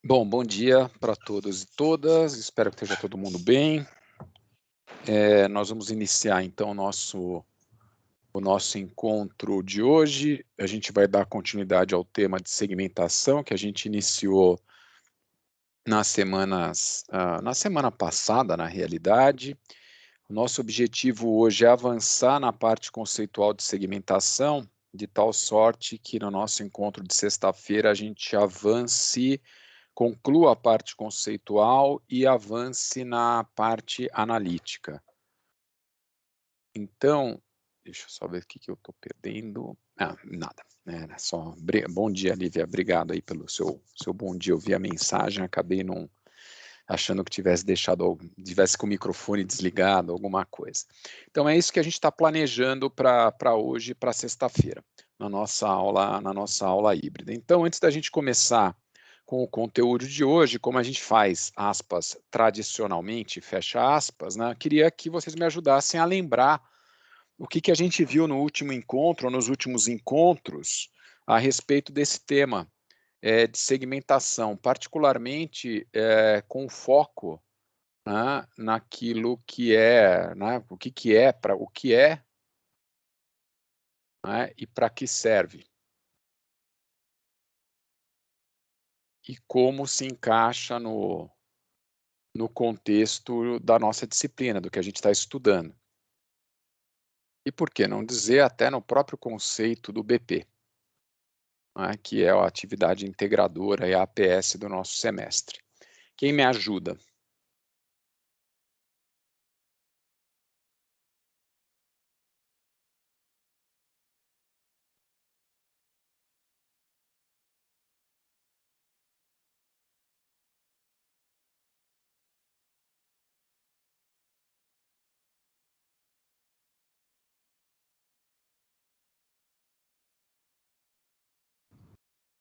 Bom dia para todos e todas, espero que esteja todo mundo bem. Nós vamos iniciar então o nosso encontro de hoje. A gente vai dar continuidade ao tema de segmentação que a gente iniciou na semana passada, na realidade. O nosso objetivo hoje é avançar na parte conceitual de segmentação, de tal sorte que no nosso encontro de sexta-feira a gente conclua a parte conceitual e avance na parte analítica. Então, deixa eu só ver o que eu estou perdendo. Nada. Era só. Bom dia, Lívia. Obrigado aí pelo seu bom dia. Eu vi a mensagem, acabei não achando que tivesse com o microfone desligado, alguma coisa. Então é isso que a gente está planejando para hoje, para sexta-feira, na nossa aula híbrida. Então, antes da gente começar com o conteúdo de hoje, como a gente faz, aspas, tradicionalmente, fecha aspas, né, queria que vocês me ajudassem a lembrar o que a gente viu no último encontro, ou nos últimos encontros, a respeito desse tema de segmentação, particularmente com foco, né, naquilo que é, né, o que é, para o que é, né, e para que serve. E como se encaixa no contexto da nossa disciplina, do que a gente está estudando. E por que não dizer até no próprio conceito do BP, né, que é a atividade integradora e a APS do nosso semestre. Quem me ajuda?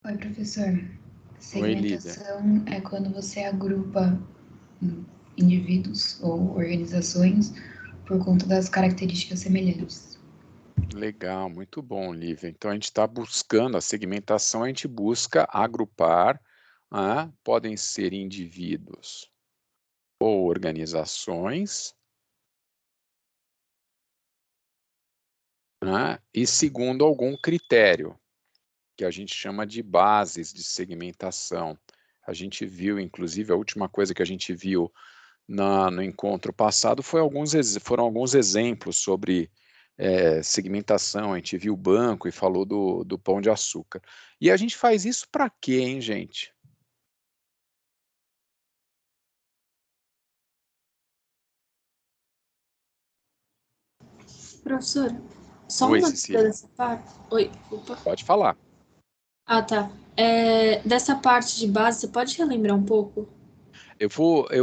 Oi, professor. Oi, Lívia. Segmentação é quando você agrupa indivíduos ou organizações por conta das características semelhantes. Legal, muito bom, Lívia. Então, a gente está buscando a segmentação, a gente busca agrupar, né? Podem ser indivíduos ou organizações, né? E segundo algum critério, que a gente chama de bases de segmentação. A gente viu, inclusive, a última coisa que a gente viu no encontro passado foram alguns exemplos sobre segmentação. A gente viu o banco e falou do pão de açúcar. E a gente faz isso para quê, hein, gente? Professora, só Oi, uma dúvida Cecília. dessa parte. Oi, opa. Pode falar. Ah, tá. Dessa parte de base, você pode relembrar um pouco? Eu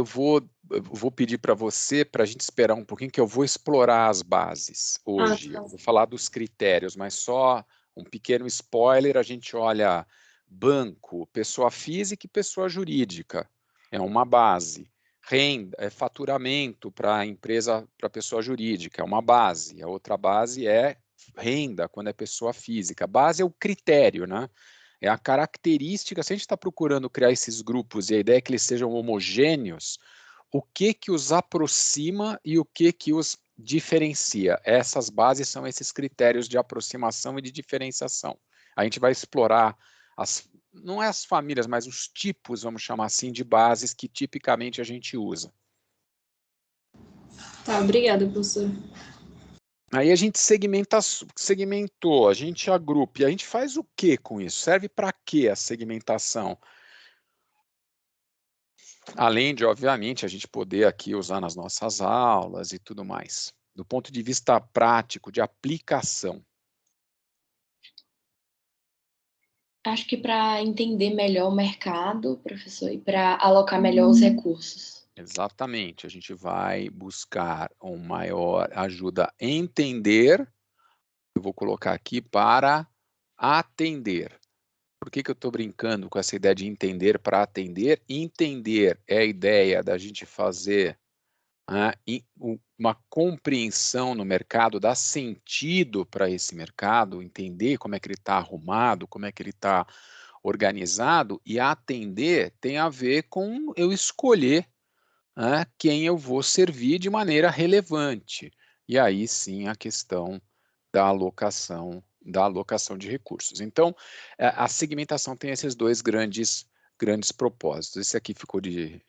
vou pedir para você, para a gente esperar um pouquinho, que eu vou explorar as bases Ah, hoje. tá. Eu vou falar dos critérios, mas só um pequeno spoiler, a gente olha banco, pessoa física e pessoa jurídica. É uma base. Renda, faturamento para empresa, para pessoa jurídica, é uma base. A outra base é renda, quando é pessoa física. A base é o critério, né? É a característica. Se a gente está procurando criar esses grupos e a ideia é que eles sejam homogêneos, o que os aproxima e o que os diferencia? Essas bases são esses critérios de aproximação e de diferenciação. A gente vai explorar não é as famílias, mas os tipos, vamos chamar assim, de bases que tipicamente a gente usa. Tá, obrigada, professora. Aí a gente segmentou, a gente agrupa, e a gente faz o que com isso? Serve para que a segmentação? Além de, obviamente, a gente poder aqui usar nas nossas aulas e tudo mais. Do ponto de vista prático, de aplicação. Acho que para entender melhor o mercado, professor, e para alocar melhor os recursos. Exatamente, a gente vai buscar uma maior ajuda a entender, eu vou colocar aqui para atender. Por que eu estou brincando com essa ideia de entender para atender? Entender é a ideia da gente fazer uma compreensão no mercado, dar sentido para esse mercado, entender como é que ele está arrumado, como é que ele está organizado, e atender tem a ver com eu escolher, né, quem eu vou servir de maneira relevante. E aí sim a questão da alocação de recursos. Então, a segmentação tem esses dois grandes propósitos. Esse aqui ficou de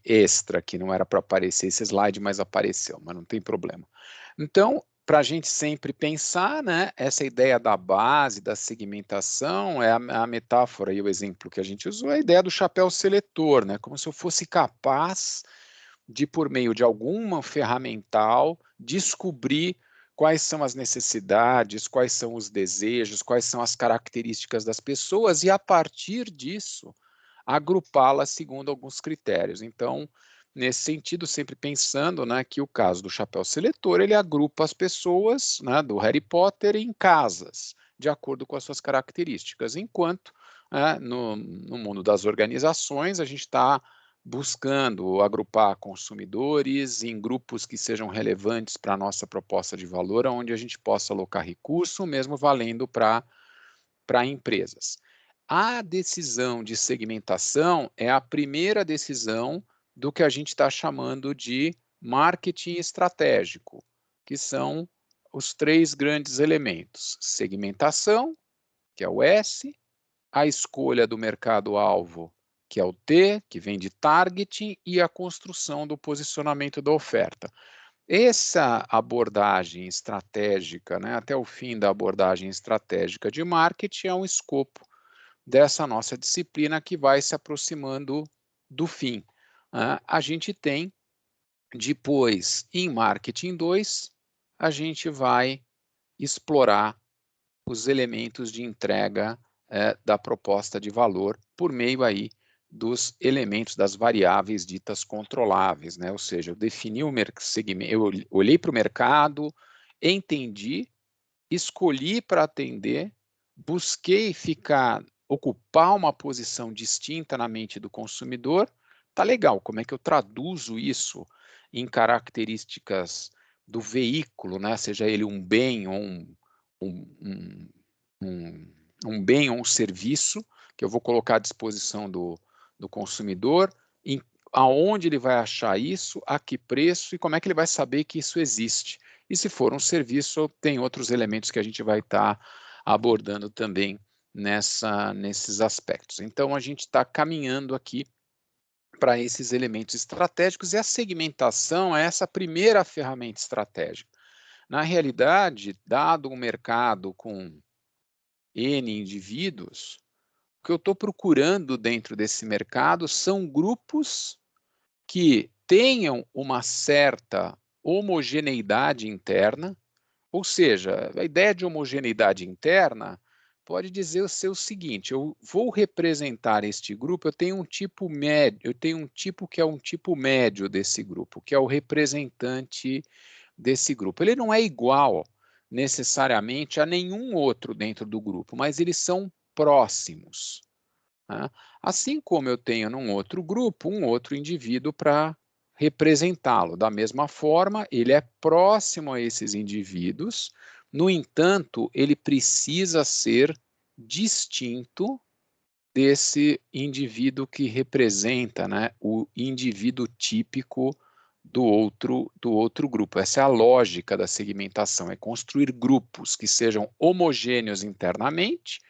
extra, que não era para aparecer esse slide, mas apareceu, mas não tem problema. Então, para a gente sempre pensar, né, essa ideia da base, da segmentação, é a metáfora e o exemplo que a gente usou, é a ideia do chapéu seletor, né, como se eu fosse capaz de, por meio de alguma ferramental, descobrir quais são as necessidades, quais são os desejos, quais são as características das pessoas e, a partir disso, agrupá-las segundo alguns critérios. Então, nesse sentido, sempre pensando, né, que o caso do chapéu seletor, ele agrupa as pessoas, né, do Harry Potter em casas, de acordo com as suas características, enquanto no mundo das organizações a gente está buscando agrupar consumidores em grupos que sejam relevantes para a nossa proposta de valor, onde a gente possa alocar recurso, mesmo valendo para empresas. A decisão de segmentação é a primeira decisão do que a gente está chamando de marketing estratégico, que são os 3 grandes elementos: segmentação, que é o S, a escolha do mercado-alvo, que é o T, que vem de targeting, e a construção do posicionamento da oferta. Essa abordagem estratégica, né, até o fim da abordagem estratégica de marketing, é um escopo dessa nossa disciplina que vai se aproximando do fim. A gente tem, depois, em Marketing 2, a gente vai explorar os elementos de entrega da proposta de valor por meio aí dos elementos, das variáveis ditas controláveis, né? Ou seja, eu defini o segmento, eu olhei para o mercado, entendi, escolhi para atender, busquei ocupar uma posição distinta na mente do consumidor. Tá legal, como é que eu traduzo isso em características do veículo, né? Seja ele um bem ou um bem ou um serviço que eu vou colocar à disposição do consumidor, aonde ele vai achar isso, a que preço e como é que ele vai saber que isso existe. E se for um serviço, tem outros elementos que a gente vai estar abordando também nesses aspectos. Então, a gente está caminhando aqui para esses elementos estratégicos, e a segmentação é essa primeira ferramenta estratégica. Na realidade, dado um mercado com N indivíduos, o que eu estou procurando dentro desse mercado são grupos que tenham uma certa homogeneidade interna, ou seja, a ideia de homogeneidade interna pode dizer o seguinte: eu vou representar este grupo, eu tenho um tipo médio, eu tenho um tipo que é um tipo médio desse grupo, que é o representante desse grupo. Ele não é igual necessariamente a nenhum outro dentro do grupo, mas eles são próximos. Né? Assim como eu tenho num outro grupo um outro indivíduo para representá-lo. Da mesma forma, ele é próximo a esses indivíduos, no entanto, ele precisa ser distinto desse indivíduo que representa, né, o indivíduo típico do outro grupo. Essa é a lógica da segmentação, é construir grupos que sejam homogêneos internamente,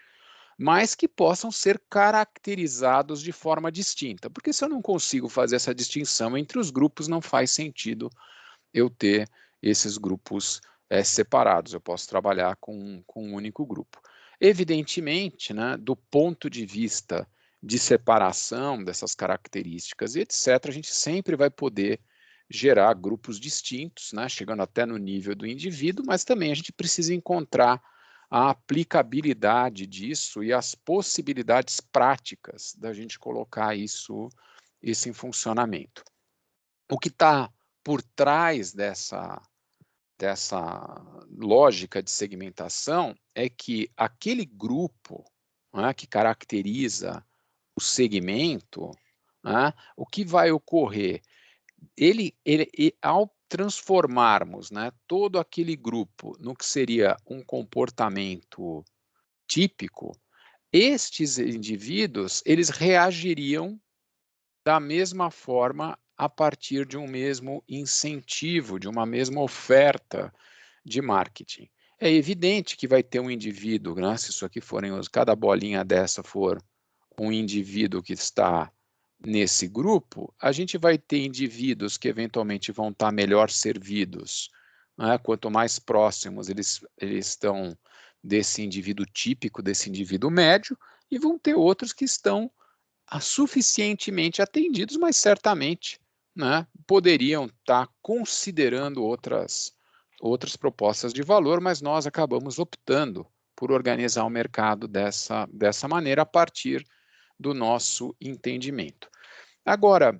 mas que possam ser caracterizados de forma distinta. Porque se eu não consigo fazer essa distinção entre os grupos, não faz sentido eu ter esses grupos separados. Eu posso trabalhar com um único grupo. Evidentemente, né, do ponto de vista de separação dessas características e etc., a gente sempre vai poder gerar grupos distintos, né, chegando até no nível do indivíduo, mas também a gente precisa encontrar a aplicabilidade disso e as possibilidades práticas da gente colocar isso em funcionamento. O que está por trás dessa lógica de segmentação é que aquele grupo, né, que caracteriza o segmento, né, o que vai ocorrer? Ao transformarmos, né, todo aquele grupo no que seria um comportamento típico, estes indivíduos, eles reagiriam da mesma forma a partir de um mesmo incentivo, de uma mesma oferta de marketing. É evidente que vai ter um indivíduo, né, se isso aqui forem, cada bolinha dessa for um indivíduo que está nesse grupo, a gente vai ter indivíduos que eventualmente vão estar melhor servidos, né, quanto mais próximos eles estão desse indivíduo típico, desse indivíduo médio, e vão ter outros que estão suficientemente atendidos, mas certamente, né, poderiam estar considerando outras propostas de valor, mas nós acabamos optando por organizar o mercado dessa maneira a partir do nosso entendimento. Agora,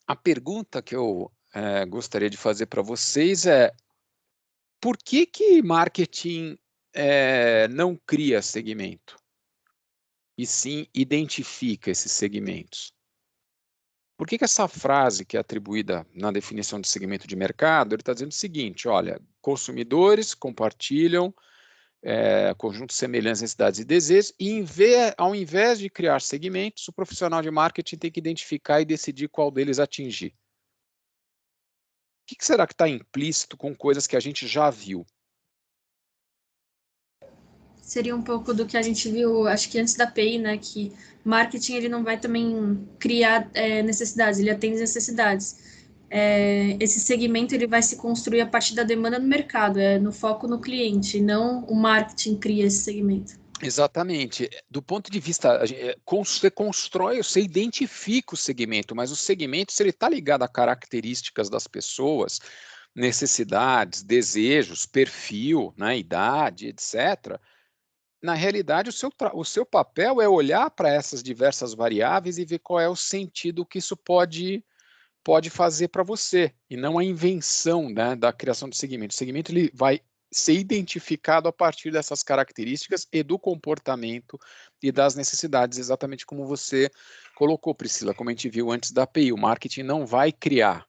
a pergunta que eu gostaria de fazer para vocês é: por que marketing não cria segmento? E sim identifica esses segmentos? Por que essa frase que é atribuída na definição de segmento de mercado, ele está dizendo o seguinte: olha, consumidores compartilham conjuntos semelhantes, necessidades e desejos, e ao invés de criar segmentos, o profissional de marketing tem que identificar e decidir qual deles atingir. O que será que está implícito com coisas que a gente já viu? Seria um pouco do que a gente viu, acho que antes da API, né, que marketing ele não vai também criar necessidades, ele atende necessidades. Esse segmento ele vai se construir a partir da demanda no mercado, no foco no cliente, não o marketing cria esse segmento. Exatamente. Do ponto de vista, você constrói, você identifica o segmento, mas o segmento, se ele está ligado a características das pessoas, necessidades, desejos, perfil, né, idade, etc., na realidade, o seu papel é olhar para essas diversas variáveis e ver qual é o sentido que isso pode fazer para você, e não a invenção, né, da criação do segmento. O segmento ele vai ser identificado a partir dessas características e do comportamento e das necessidades, exatamente como você colocou, Priscila, como a gente viu antes da API. O marketing não vai criar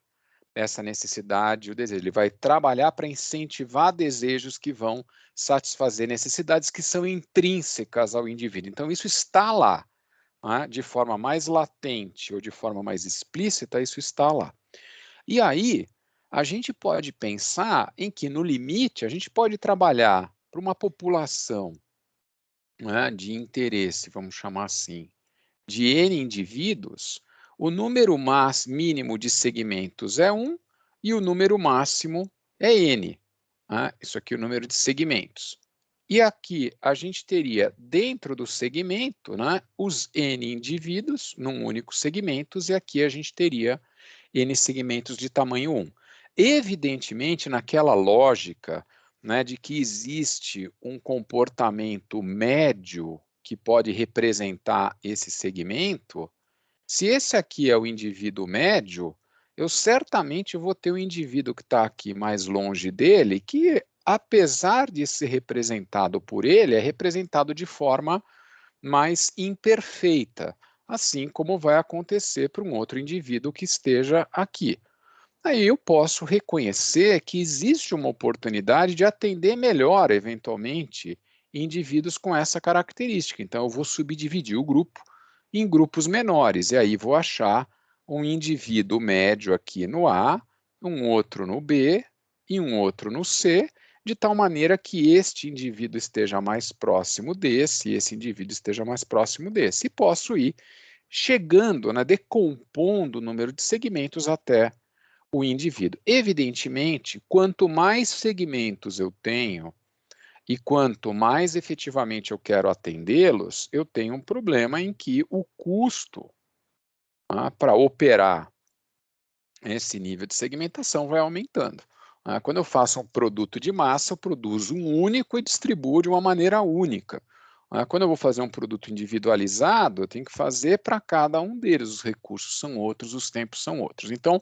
essa necessidade, o desejo, ele vai trabalhar para incentivar desejos que vão satisfazer necessidades que são intrínsecas ao indivíduo. Então, isso está lá, né? De forma mais latente ou de forma mais explícita, isso está lá. E aí, a gente pode pensar em que, no limite, a gente pode trabalhar para uma população, né, de interesse, vamos chamar assim, de N indivíduos, o número mínimo de segmentos é 1 e o número máximo é N. Né? Isso aqui é o número de segmentos. E aqui a gente teria dentro do segmento, né, os N indivíduos num único segmento, e aqui a gente teria N segmentos de tamanho 1. Evidentemente, naquela lógica, né, de que existe um comportamento médio que pode representar esse segmento, se esse aqui é o indivíduo médio, eu certamente vou ter um indivíduo que está aqui mais longe dele, que, apesar de ser representado por ele, é representado de forma mais imperfeita, assim como vai acontecer para um outro indivíduo que esteja aqui. Aí eu posso reconhecer que existe uma oportunidade de atender melhor, eventualmente, indivíduos com essa característica. Então, eu vou subdividir o grupo em grupos menores, e aí vou achar um indivíduo médio aqui no A, um outro no B e um outro no C, de tal maneira que este indivíduo esteja mais próximo desse e esse indivíduo esteja mais próximo desse. E posso ir chegando, né, decompondo o número de segmentos até o indivíduo. Evidentemente, quanto mais segmentos eu tenho e quanto mais efetivamente eu quero atendê-los, eu tenho um problema em que o custo para operar esse nível de segmentação vai aumentando. Quando eu faço um produto de massa, eu produzo um único e distribuo de uma maneira única. Quando eu vou fazer um produto individualizado, eu tenho que fazer para cada um deles. Os recursos são outros, os tempos são outros. Então,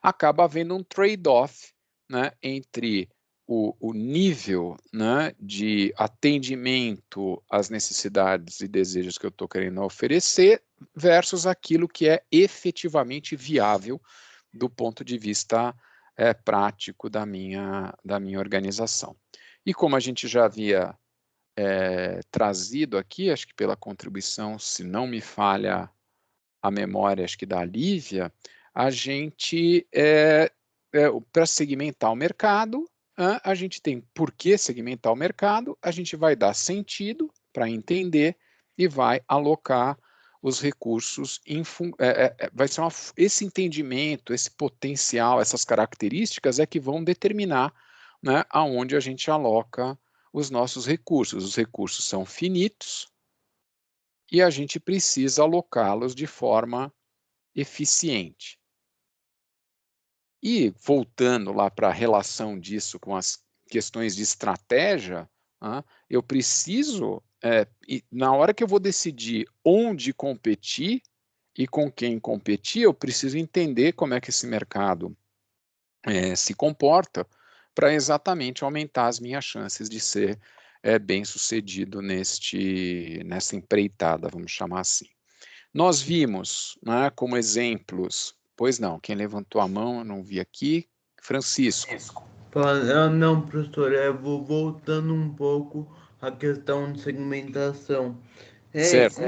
acaba havendo um trade-off, né, entre o nível, né, de atendimento às necessidades e desejos que eu estou querendo oferecer versus aquilo que é efetivamente viável do ponto de vista prático da minha organização. E como a gente já havia trazido aqui, acho que pela contribuição, se não me falha a memória, acho que da Lívia, a gente, para segmentar o mercado, a gente tem por que segmentar o mercado, a gente vai dar sentido para entender e vai alocar os recursos, vai ser esse entendimento, esse potencial, essas características é que vão determinar, né, aonde a gente aloca os nossos recursos. Os recursos são finitos e a gente precisa alocá-los de forma eficiente. E voltando lá para a relação disso com as questões de estratégia, eu preciso, na hora que eu vou decidir onde competir e com quem competir, eu preciso entender como é que esse mercado se comporta para exatamente aumentar as minhas chances de ser bem-sucedido nessa empreitada, vamos chamar assim. Nós vimos, né, como exemplos, pois não, quem levantou a mão, eu não vi aqui, Francisco. Não, professor, vou voltando um pouco à questão de segmentação. Certo.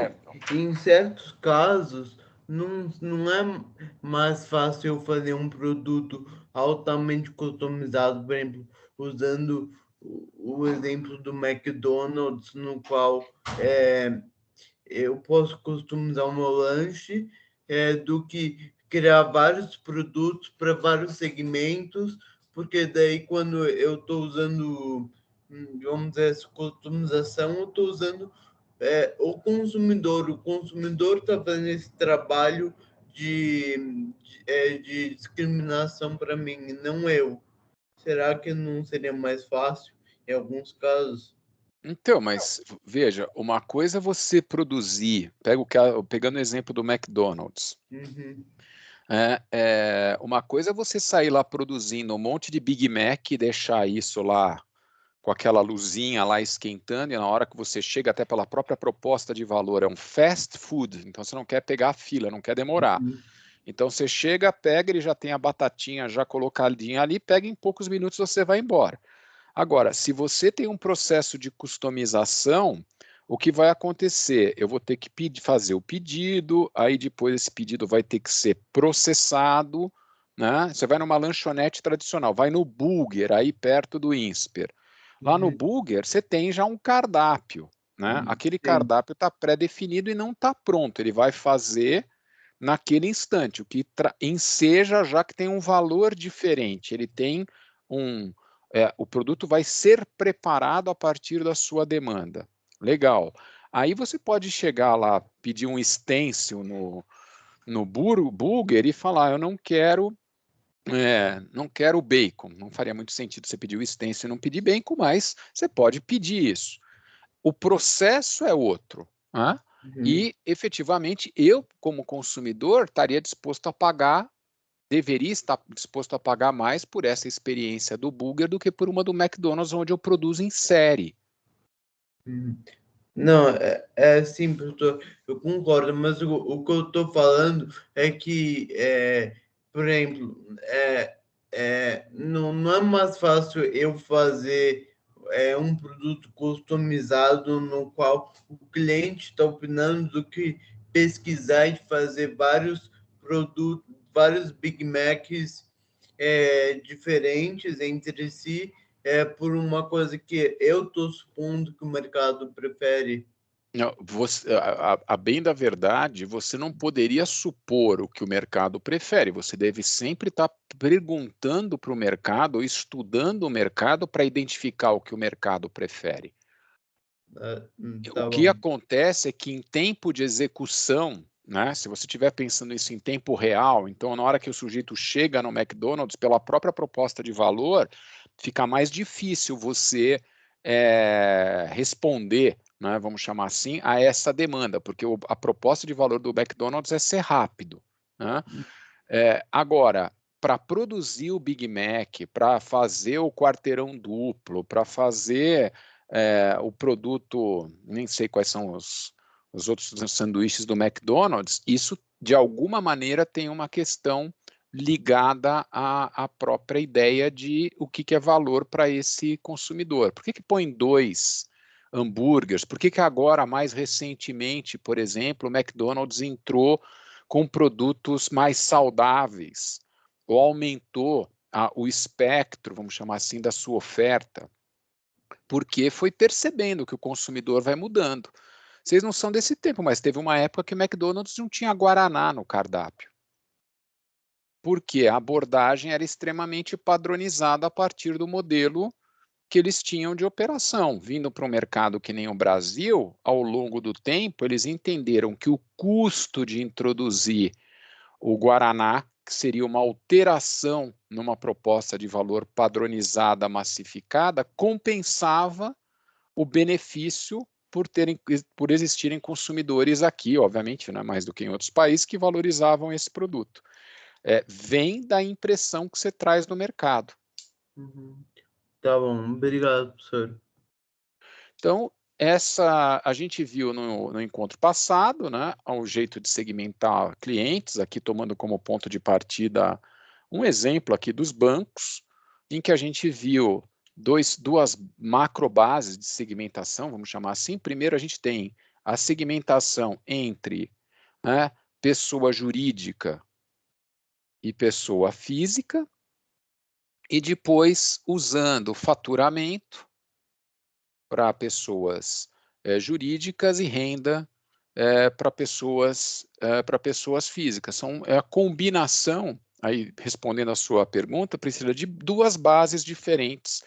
Em certos casos, não é mais fácil eu fazer um produto altamente customizado, por exemplo, usando o exemplo do McDonald's, no qual eu posso customizar o meu lanche, do que criar vários produtos para vários segmentos, porque daí quando eu estou usando, vamos dizer, essa customização, eu estou usando o consumidor está fazendo esse trabalho de discriminação para mim, não eu. Será que não seria mais fácil em alguns casos? Então, mas veja, uma coisa é você produzir, pegando o exemplo do McDonald's, Uhum. uma coisa é você sair lá produzindo um monte de Big Mac e deixar isso lá com aquela luzinha lá esquentando, e na hora que você chega, até pela própria proposta de valor, é um fast food, então você não quer pegar a fila, não quer demorar. Uhum. Então você chega, pega, ele já tem a batatinha já colocadinha ali, pega em poucos minutos você vai embora. Agora, se você tem um processo de customização, o que vai acontecer? Eu vou ter que fazer o pedido, aí depois esse pedido vai ter que ser processado, né? Você vai numa lanchonete tradicional, vai no Burger, aí perto do Insper. Lá no Burger, você tem já um cardápio, né? Aquele cardápio está pré-definido e não está pronto, ele vai fazer naquele instante, o que enseja já que tem um valor diferente, ele tem o produto vai ser preparado a partir da sua demanda. Legal. Aí você pode chegar lá, pedir um stencil no Burger e falar, eu não quero bacon. Não faria muito sentido você pedir o stencil e não pedir bacon, mas você pode pedir isso. O processo é outro, né? E, efetivamente, eu, como consumidor, estaria disposto a pagar, deveria estar disposto a pagar mais por essa experiência do Burger do que por uma do McDonald's, onde eu produzo em série. Não, sim, professor, eu concordo, mas o que eu estou falando é que, por exemplo, não é mais fácil eu fazer um produto customizado no qual o cliente está opinando do que pesquisar e fazer vários produtos, vários Big Macs diferentes entre si, por uma coisa que eu estou supondo que o mercado prefere. Não, a bem da verdade, você não poderia supor o que o mercado prefere. Você deve sempre estar perguntando para o mercado, ou estudando o mercado para identificar o que o mercado prefere. Tá O que bom. acontece é que em tempo de execução, né, se você estiver pensando isso em tempo real, então na hora que o sujeito chega no McDonald's, pela própria proposta de valor, fica mais difícil você responder, né, vamos chamar assim, a essa demanda, porque a proposta de valor do McDonald's é ser rápido, né? Agora, para produzir o Big Mac, para fazer o quarteirão duplo, para fazer o produto, nem sei quais são os outros sanduíches do McDonald's, isso de alguma maneira tem uma questão ligada à própria ideia de o que é valor para esse consumidor. Por que põe 2 hambúrgueres? Por que que agora, mais recentemente, por exemplo, o McDonald's entrou com produtos mais saudáveis, ou aumentou o espectro, vamos chamar assim, da sua oferta? Porque foi percebendo que o consumidor vai mudando. Vocês não são desse tempo, mas teve uma época que o McDonald's não tinha guaraná no cardápio. Porque a abordagem era extremamente padronizada a partir do modelo que eles tinham de operação. Vindo para um mercado que nem o Brasil, ao longo do tempo, eles entenderam que o custo de introduzir o guaraná, que seria uma alteração numa proposta de valor padronizada, massificada, compensava o benefício por existirem consumidores aqui, obviamente, não é mais do que em outros países, que valorizavam esse produto. Vem da impressão que você traz no mercado. Tá bom, obrigado, professor. Então, a gente viu no encontro passado, né, o jeito de segmentar clientes, aqui tomando como ponto de partida um exemplo aqui dos bancos, em que a gente viu duas macrobases de segmentação, vamos chamar assim. Primeiro, a gente tem a segmentação entre, né, pessoa jurídica e pessoa física, e depois usando o faturamento para pessoas jurídicas e renda para pessoas físicas. É a combinação, aí respondendo a sua pergunta, Priscila, de duas bases diferentes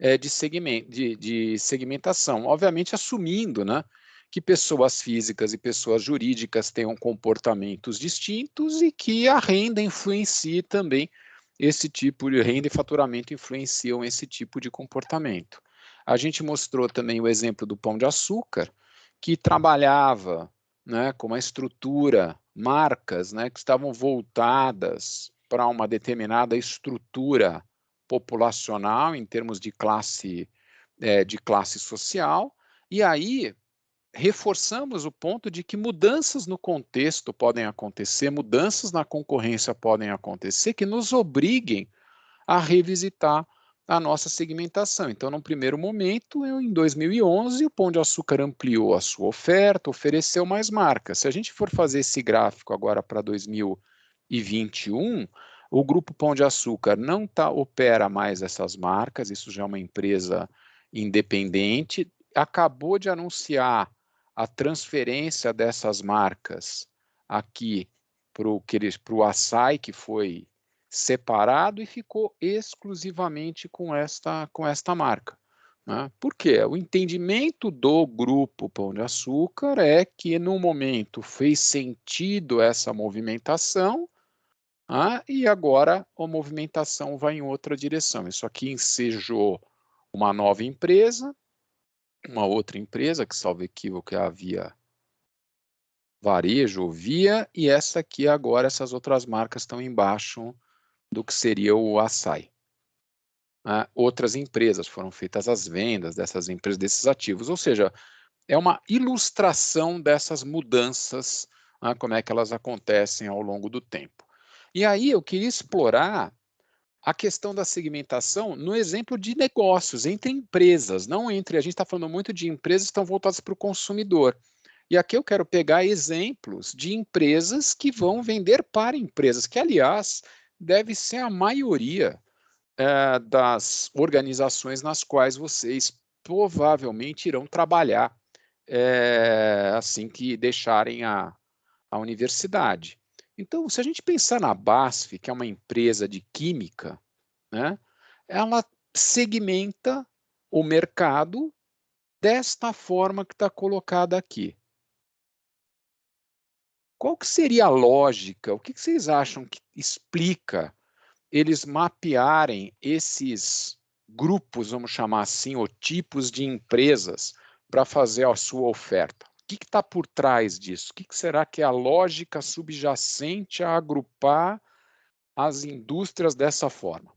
de segmentação, obviamente assumindo, né, que pessoas físicas e pessoas jurídicas tenham comportamentos distintos e que a renda influencie também esse tipo de renda e faturamento influenciam esse tipo de comportamento. A gente mostrou também o exemplo do Pão de Açúcar, que trabalhava, né, com uma estrutura, marcas, né, que estavam voltadas para uma determinada estrutura populacional em termos de classe social, e aí reforçamos o ponto de que mudanças no contexto podem acontecer, mudanças na concorrência podem acontecer, que nos obriguem a revisitar a nossa segmentação. Então, num primeiro momento, em 2011, o Pão de Açúcar ampliou a sua oferta, ofereceu mais marcas. Se a gente for fazer esse gráfico agora para 2021, o Grupo Pão de Açúcar não opera mais essas marcas, isso já é uma empresa independente, acabou de anunciar a transferência dessas marcas aqui para o Açaí, que foi separado, e ficou exclusivamente com esta marca. Né? Por quê? O entendimento do Grupo Pão de Açúcar é que, no momento, fez sentido essa movimentação, e agora a movimentação vai em outra direção. Isso aqui ensejou uma nova empresa, uma outra empresa, que, salvo equívoco, é a Via Varejo, Via, e essa aqui agora, essas outras marcas estão embaixo do que seria o Açaí. Outras empresas foram feitas as vendas dessas empresas, desses ativos, ou seja, é uma ilustração dessas mudanças, como é que elas acontecem ao longo do tempo. E aí eu queria explorar a questão da segmentação no exemplo de negócios, entre empresas, não entre, a gente está falando muito de empresas que estão voltadas para o consumidor. E aqui eu quero pegar exemplos de empresas que vão vender para empresas, que, aliás, deve ser a maioria das organizações nas quais vocês provavelmente irão trabalhar assim que deixarem a universidade. Então, se a gente pensar na BASF, que é uma empresa de química, né, ela segmenta o mercado desta forma que está colocada aqui. Qual que seria a lógica? O que vocês acham que explica eles mapearem esses grupos, vamos chamar assim, ou tipos de empresas para fazer a sua oferta? O que está por trás disso? O que será que é a lógica subjacente a agrupar as indústrias dessa forma?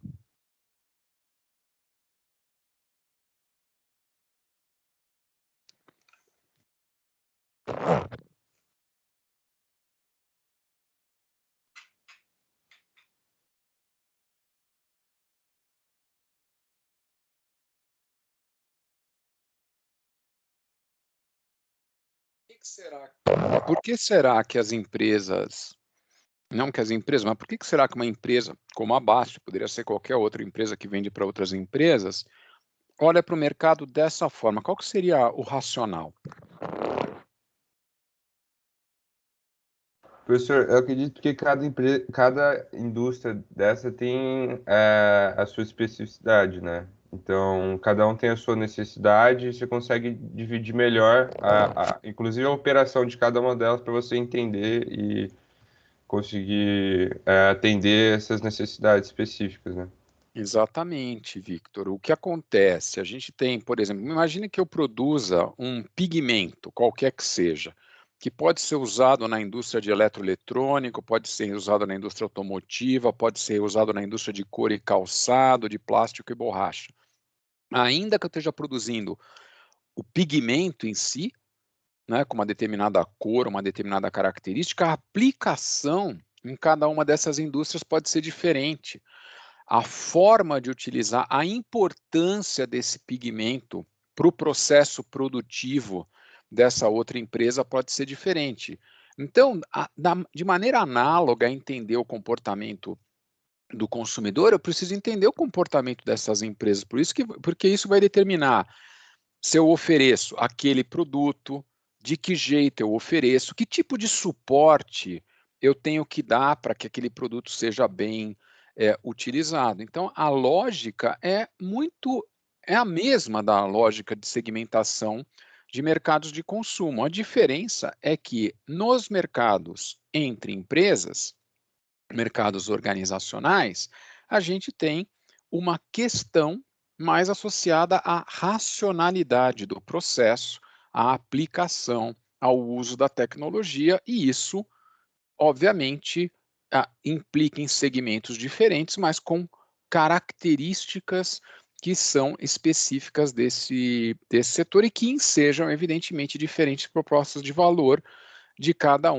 Por que será que as empresas, não que as empresas, mas por que será que uma empresa como a BASF, poderia ser qualquer outra empresa que vende para outras empresas, olha para o mercado dessa forma? Qual que seria o racional? Professor, eu acredito que cada indústria dessa tem a sua especificidade, né? Então, cada um tem a sua necessidade e você consegue dividir melhor, inclusive a operação de cada uma delas para você entender e conseguir atender essas necessidades específicas, né? Exatamente, Victor. O que acontece? A gente tem, por exemplo, imagine que eu produza um pigmento, qualquer que seja, que pode ser usado na indústria de eletroeletrônico, pode ser usado na indústria automotiva, pode ser usado na indústria de couro e calçado, de plástico e borracha. Ainda que eu esteja produzindo o pigmento em si, né, com uma determinada cor, uma determinada característica, a aplicação em cada uma dessas indústrias pode ser diferente. A forma de utilizar, a importância desse pigmento para o processo produtivo dessa outra empresa pode ser diferente. Então, de maneira análoga a entender o comportamento do consumidor, eu preciso entender o comportamento dessas empresas, porque isso vai determinar se eu ofereço aquele produto, de que jeito eu ofereço, que tipo de suporte eu tenho que dar para que aquele produto seja bem utilizado. Então, a lógica é a mesma da lógica de segmentação de mercados de consumo. A diferença é que nos mercados entre empresas, mercados organizacionais, a gente tem uma questão mais associada à racionalidade do processo, à aplicação, ao uso da tecnologia, e isso, obviamente, implica em segmentos diferentes, mas com características que são específicas desse setor e que ensejam, evidentemente, diferentes propostas de valor de cada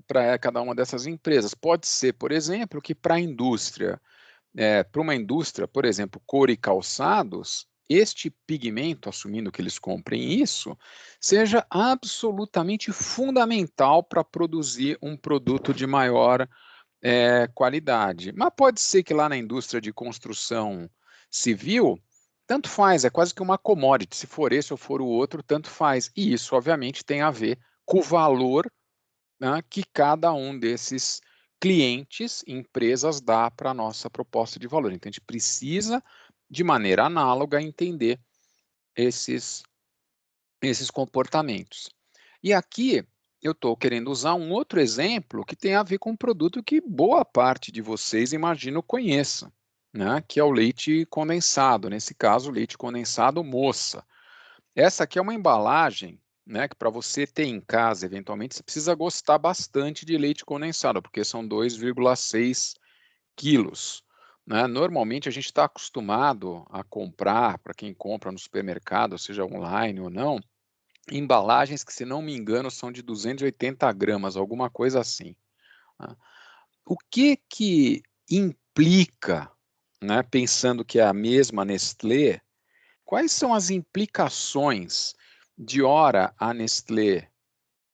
para cada uma dessas empresas. Pode ser, por exemplo, que para uma indústria, por exemplo, couro e calçados, este pigmento, assumindo que eles comprem isso, seja absolutamente fundamental para produzir um produto de maior qualidade. Mas pode ser que lá na indústria de construção civil, tanto faz, é quase que uma commodity, se for esse ou for o outro, tanto faz. E isso, obviamente, tem a ver com o valor, né, que cada um desses clientes, empresas, dá para a nossa proposta de valor. Então, a gente precisa, de maneira análoga, entender esses comportamentos. E aqui eu estou querendo usar um outro exemplo que tem a ver com um produto que boa parte de vocês, imagino, conheça, né, que é o leite condensado, nesse caso, o leite condensado Moça. Essa aqui é uma embalagem, né, que para você ter em casa, eventualmente, você precisa gostar bastante de leite condensado, porque são 2,6 quilos. Né? Normalmente a gente está acostumado a comprar, para quem compra no supermercado, seja online ou não, embalagens que, se não me engano, são de 280 gramas, alguma coisa assim. Né? O que implica, né, pensando que é a mesma Nestlé, quais são as implicações de ora a Nestlé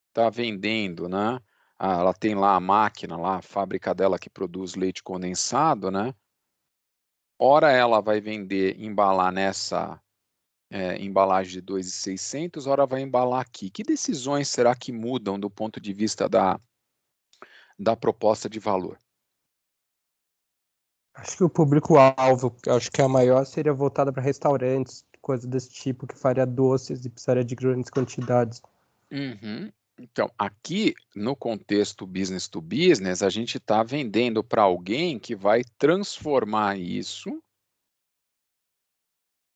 está vendendo, né? Ela tem lá a máquina, lá, a fábrica dela que produz leite condensado, né? Ora ela vai vender, embalar nessa embalagem de 2.600, ora vai embalar aqui. Que decisões será que mudam do ponto de vista da proposta de valor? Acho que o público-alvo, acho que a maior seria voltada para restaurantes, coisa desse tipo, que faria doces e precisaria de grandes quantidades. Uhum. Então, aqui no contexto business to business, a gente está vendendo para alguém que vai transformar isso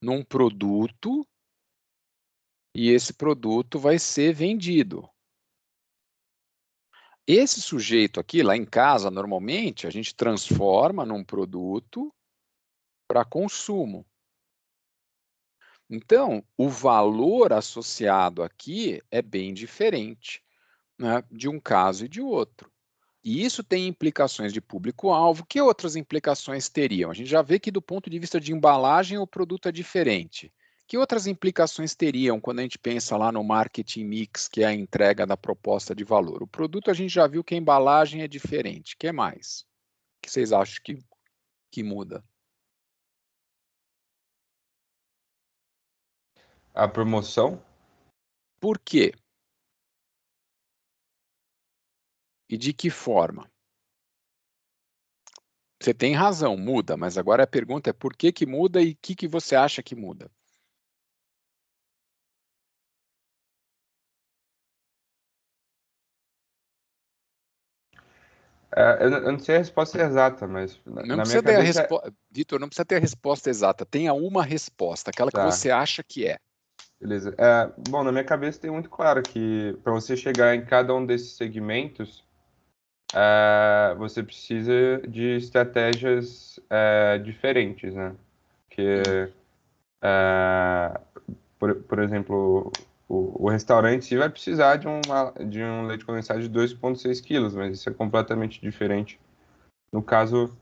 num produto e esse produto vai ser vendido. Esse sujeito aqui, lá em casa, normalmente, a gente transforma num produto para consumo. Então, o valor associado aqui é bem diferente, né, de um caso e de outro. E isso tem implicações de público-alvo. Que outras implicações teriam? A gente já vê que, do ponto de vista de embalagem, o produto é diferente. Que outras implicações teriam quando a gente pensa lá no marketing mix, que é a entrega da proposta de valor? O produto a gente já viu que a embalagem é diferente. O que mais? O que vocês acham que muda? A promoção? Por quê? E de que forma? Você tem razão, muda, mas agora a pergunta é por que muda e o que você acha que muda? Eu não sei a resposta exata, mas Não na minha precisa ter a cabeça. resposta, Vitor, não precisa ter a resposta exata. Tenha uma resposta, aquela que Tá, você acha que é. beleza. Bom, na minha cabeça tem muito claro que para você chegar em cada um desses segmentos, você precisa de estratégias diferentes, né? Que, por exemplo, o restaurante sim vai precisar de um leite condensado de 2,6 quilos, mas isso é completamente diferente no caso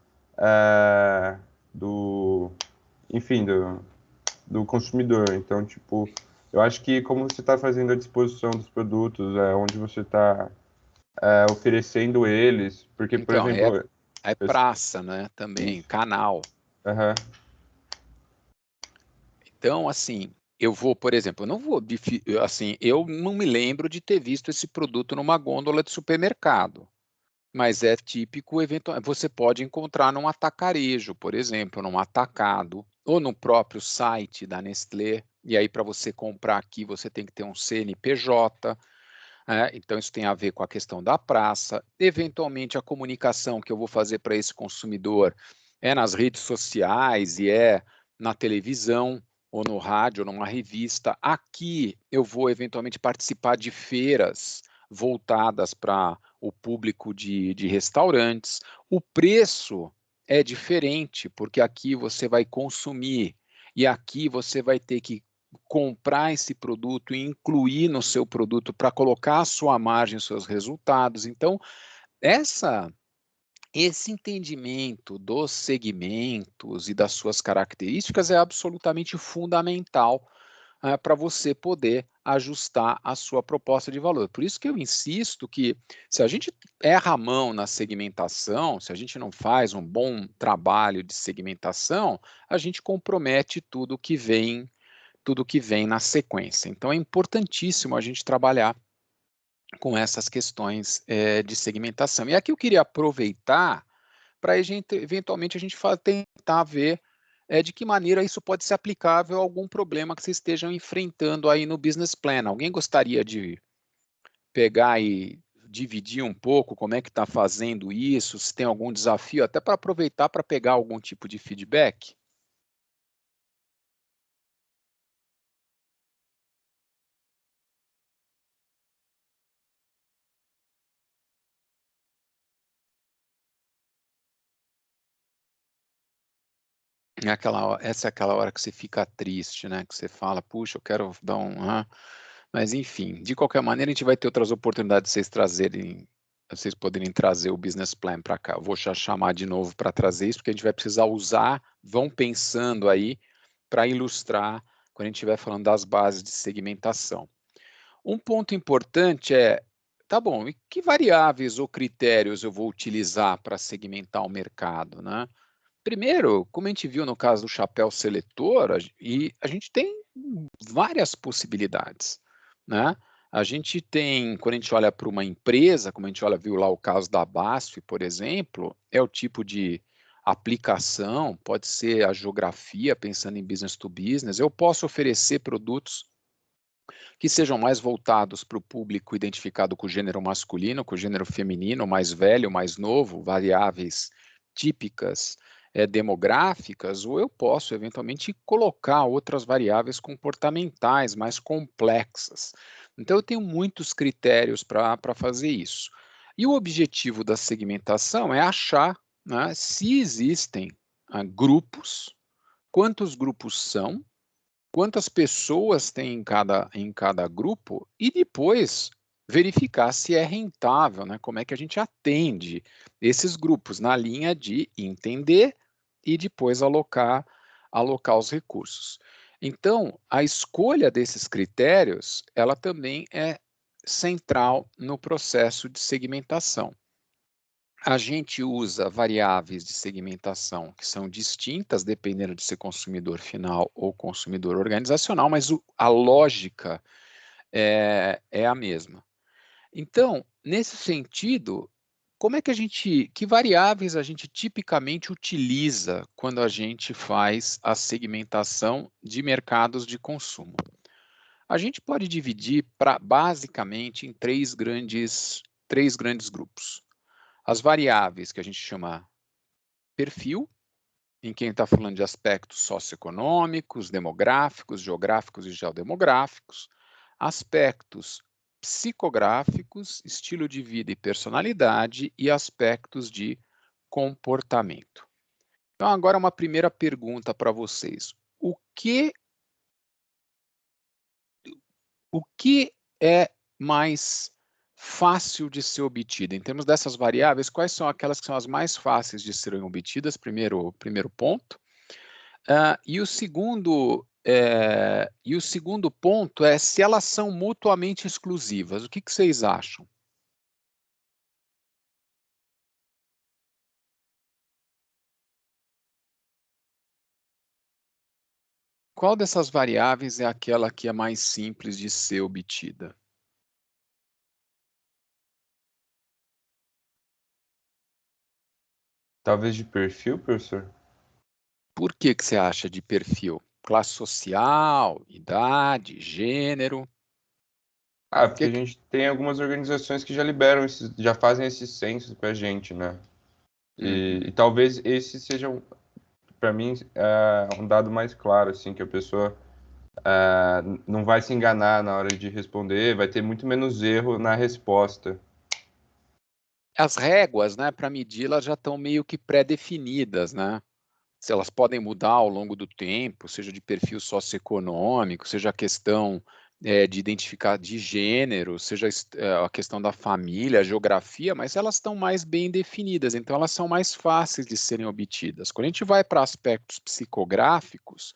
do, enfim, do consumidor. Então, tipo, eu acho que como você está fazendo a disposição dos produtos, onde você está oferecendo eles, porque, por Então, exemplo, é praça, né? Também, canal. Aham. Então, assim, eu vou, por exemplo, eu não vou, assim, eu não me lembro de ter visto esse produto numa gôndola de supermercado, mas é típico, você pode encontrar num atacarejo, por exemplo, num atacado, ou no próprio site da Nestlé, e aí para você comprar aqui você tem que ter um CNPJ, então isso tem a ver com a questão da praça, eventualmente a comunicação que eu vou fazer para esse consumidor é nas redes sociais e é na televisão, ou no rádio, ou numa revista. Aqui eu vou eventualmente participar de feiras voltadas para o público de restaurantes. O preço é diferente, porque aqui você vai consumir e aqui você vai ter que comprar esse produto e incluir no seu produto para colocar a sua margem, os seus resultados. Então, esse entendimento dos segmentos e das suas características é absolutamente fundamental para você poder ajustar a sua proposta de valor. Por isso que eu insisto que se a gente erra a mão na segmentação, se a gente não faz um bom trabalho de segmentação, a gente compromete tudo que vem na sequência. Então é importantíssimo a gente trabalhar com essas questões de segmentação. E aqui eu queria aproveitar para eventualmente a gente tentar ver de que maneira isso pode ser aplicável a algum problema que vocês estejam enfrentando aí no business plan. Alguém gostaria de pegar e dividir um pouco como é que está fazendo isso, se tem algum desafio, até para aproveitar para pegar algum tipo de feedback? Essa é aquela hora que você fica triste, né? Que você fala, puxa, eu quero dar mas enfim, de qualquer maneira, a gente vai ter outras oportunidades de vocês poderem trazer o business plan para cá. Eu vou chamar de novo para trazer isso, porque a gente vai precisar usar, vão pensando aí para ilustrar quando a gente estiver falando das bases de segmentação. Um ponto importante tá bom, e que variáveis ou critérios eu vou utilizar para segmentar o mercado, né? Primeiro, como a gente viu no caso do chapéu seletor, a gente tem várias possibilidades, né? A gente tem, quando a gente olha para uma empresa, como a gente viu lá o caso da BASF, por exemplo, é o tipo de aplicação, pode ser a geografia, pensando em business to business, eu posso oferecer produtos que sejam mais voltados para o público identificado com o gênero masculino, com o gênero feminino, mais velho, mais novo, variáveis típicas demográficas, ou eu posso eventualmente colocar outras variáveis comportamentais mais complexas. Então eu tenho muitos critérios para fazer isso. E o objetivo da segmentação é achar, né, se existem grupos, quantos grupos são, quantas pessoas tem em cada grupo e depois verificar se é rentável, né? Como é que a gente atende esses grupos na linha de entender e depois alocar os recursos. Então, a escolha desses critérios, ela também é central no processo de segmentação. A gente usa variáveis de segmentação que são distintas, dependendo de ser consumidor final ou consumidor organizacional, mas a lógica é a mesma. Então, nesse sentido, que variáveis a gente tipicamente utiliza quando a gente faz a segmentação de mercados de consumo? A gente pode dividir basicamente em três grandes grupos. As variáveis que a gente chama perfil, em quem está falando de aspectos socioeconômicos, demográficos, geográficos e geodemográficos, aspectos psicográficos, estilo de vida e personalidade, e aspectos de comportamento. Então, agora uma primeira pergunta para vocês. O que é mais fácil de ser obtida? Em termos dessas variáveis, quais são aquelas que são as mais fáceis de serem obtidas? Primeiro ponto. E o segundo ponto é se elas são mutuamente exclusivas. O que vocês acham? Qual dessas variáveis é aquela que é mais simples de ser obtida? Talvez de perfil, professor? Por que você acha de perfil? Classe social, idade, gênero? Porque a gente tem algumas organizações que já liberam já fazem esse censo com a gente, né? E talvez esse seja, para mim, um dado mais claro, assim, que a pessoa não vai se enganar na hora de responder, vai ter muito menos erro na resposta. As réguas, né, para medir, elas já estão meio que pré-definidas, né? Se elas podem mudar ao longo do tempo, seja de perfil socioeconômico, seja a questão de identificar de gênero, seja a questão da família, a geografia, mas elas estão mais bem definidas, então elas são mais fáceis de serem obtidas. Quando a gente vai para aspectos psicográficos,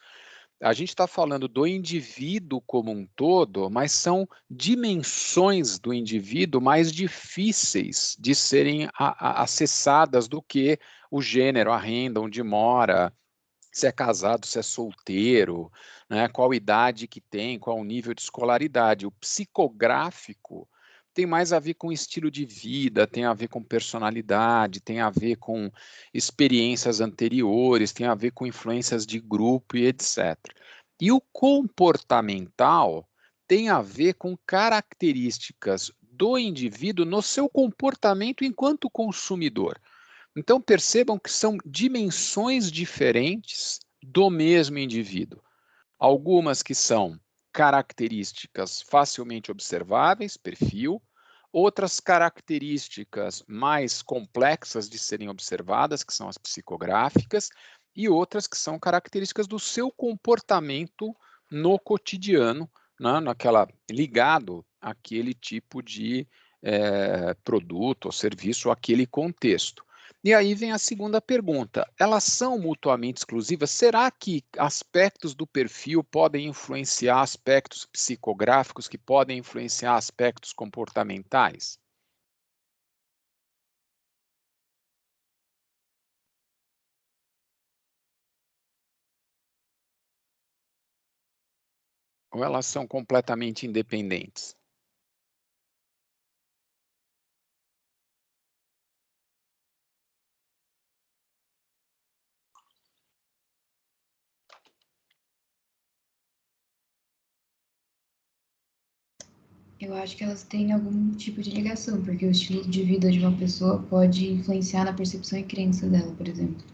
a gente está falando do indivíduo como um todo, mas são dimensões do indivíduo mais difíceis de serem acessadas do que o gênero, a renda, onde mora, se é casado, se é solteiro, né, qual idade que tem, qual o nível de escolaridade. O psicográfico tem mais a ver com estilo de vida, tem a ver com personalidade, tem a ver com experiências anteriores, tem a ver com influências de grupo e etc. E o comportamental tem a ver com características do indivíduo no seu comportamento enquanto consumidor. Então, percebam que são dimensões diferentes do mesmo indivíduo. Algumas que são características facilmente observáveis, perfil, outras características mais complexas de serem observadas, que são as psicográficas, e outras que são características do seu comportamento no cotidiano, né, ligado àquele tipo de produto ou serviço, ou aquele contexto. E aí vem a segunda pergunta. Elas são mutuamente exclusivas? Será que aspectos do perfil podem influenciar aspectos psicográficos que podem influenciar aspectos comportamentais? Ou elas são completamente independentes? Eu acho que elas têm algum tipo de ligação, porque o estilo de vida de uma pessoa pode influenciar na percepção e crença dela, por exemplo.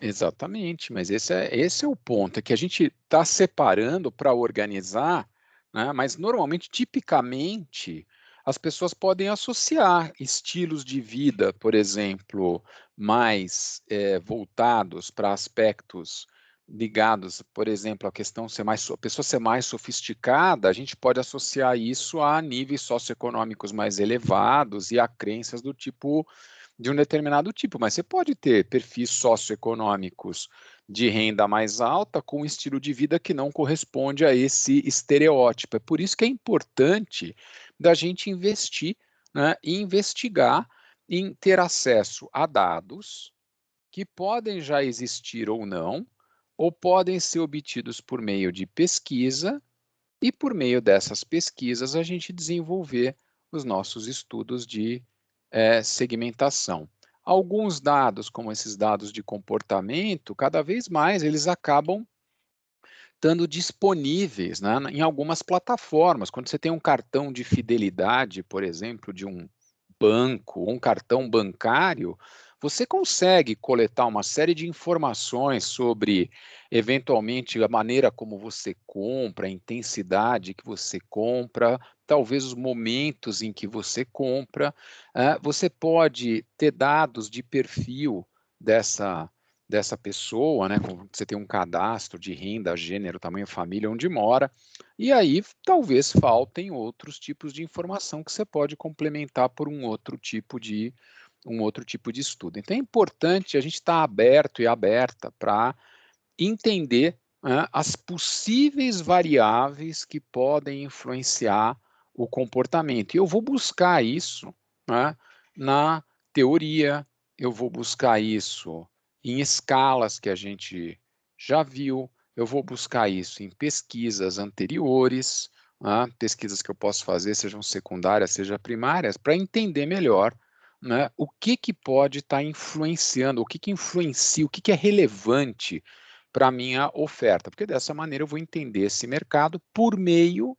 Exatamente, mas esse é o ponto, é que a gente está separando para organizar, né, mas normalmente, tipicamente, as pessoas podem associar estilos de vida, por exemplo, mais voltados para aspectos ligados, por exemplo, à questão a pessoa ser mais sofisticada, a gente pode associar isso a níveis socioeconômicos mais elevados e a crenças do tipo, de um determinado tipo, mas você pode ter perfis socioeconômicos de renda mais alta com um estilo de vida que não corresponde a esse estereótipo. É por isso que é importante da gente investir, né, e investigar, em ter acesso a dados que podem já existir ou não, ou podem ser obtidos por meio de pesquisa, e por meio dessas pesquisas a gente desenvolver os nossos estudos de segmentação. Alguns dados, como esses dados de comportamento, cada vez mais eles acabam estando disponíveis, né, em algumas plataformas. Quando você tem um cartão de fidelidade, por exemplo, de um banco, ou um cartão bancário, você consegue coletar uma série de informações sobre, eventualmente, a maneira como você compra, a intensidade que você compra, talvez os momentos em que você compra. Você pode ter dados de perfil dessa pessoa, né? Você tem um cadastro de renda, gênero, tamanho, família, onde mora, e aí talvez faltem outros tipos de informação que você pode complementar por um outro tipo de estudo. Então é importante a gente estar aberto e aberta para entender, né, as possíveis variáveis que podem influenciar o comportamento. E eu vou buscar isso, né, na teoria, eu vou buscar isso em escalas que a gente já viu, eu vou buscar isso em pesquisas anteriores, né, pesquisas que eu posso fazer, sejam secundárias, sejam primárias, para entender melhor, né, o que pode estar influenciando, o que influencia, o que é relevante para a minha oferta, porque dessa maneira eu vou entender esse mercado por meio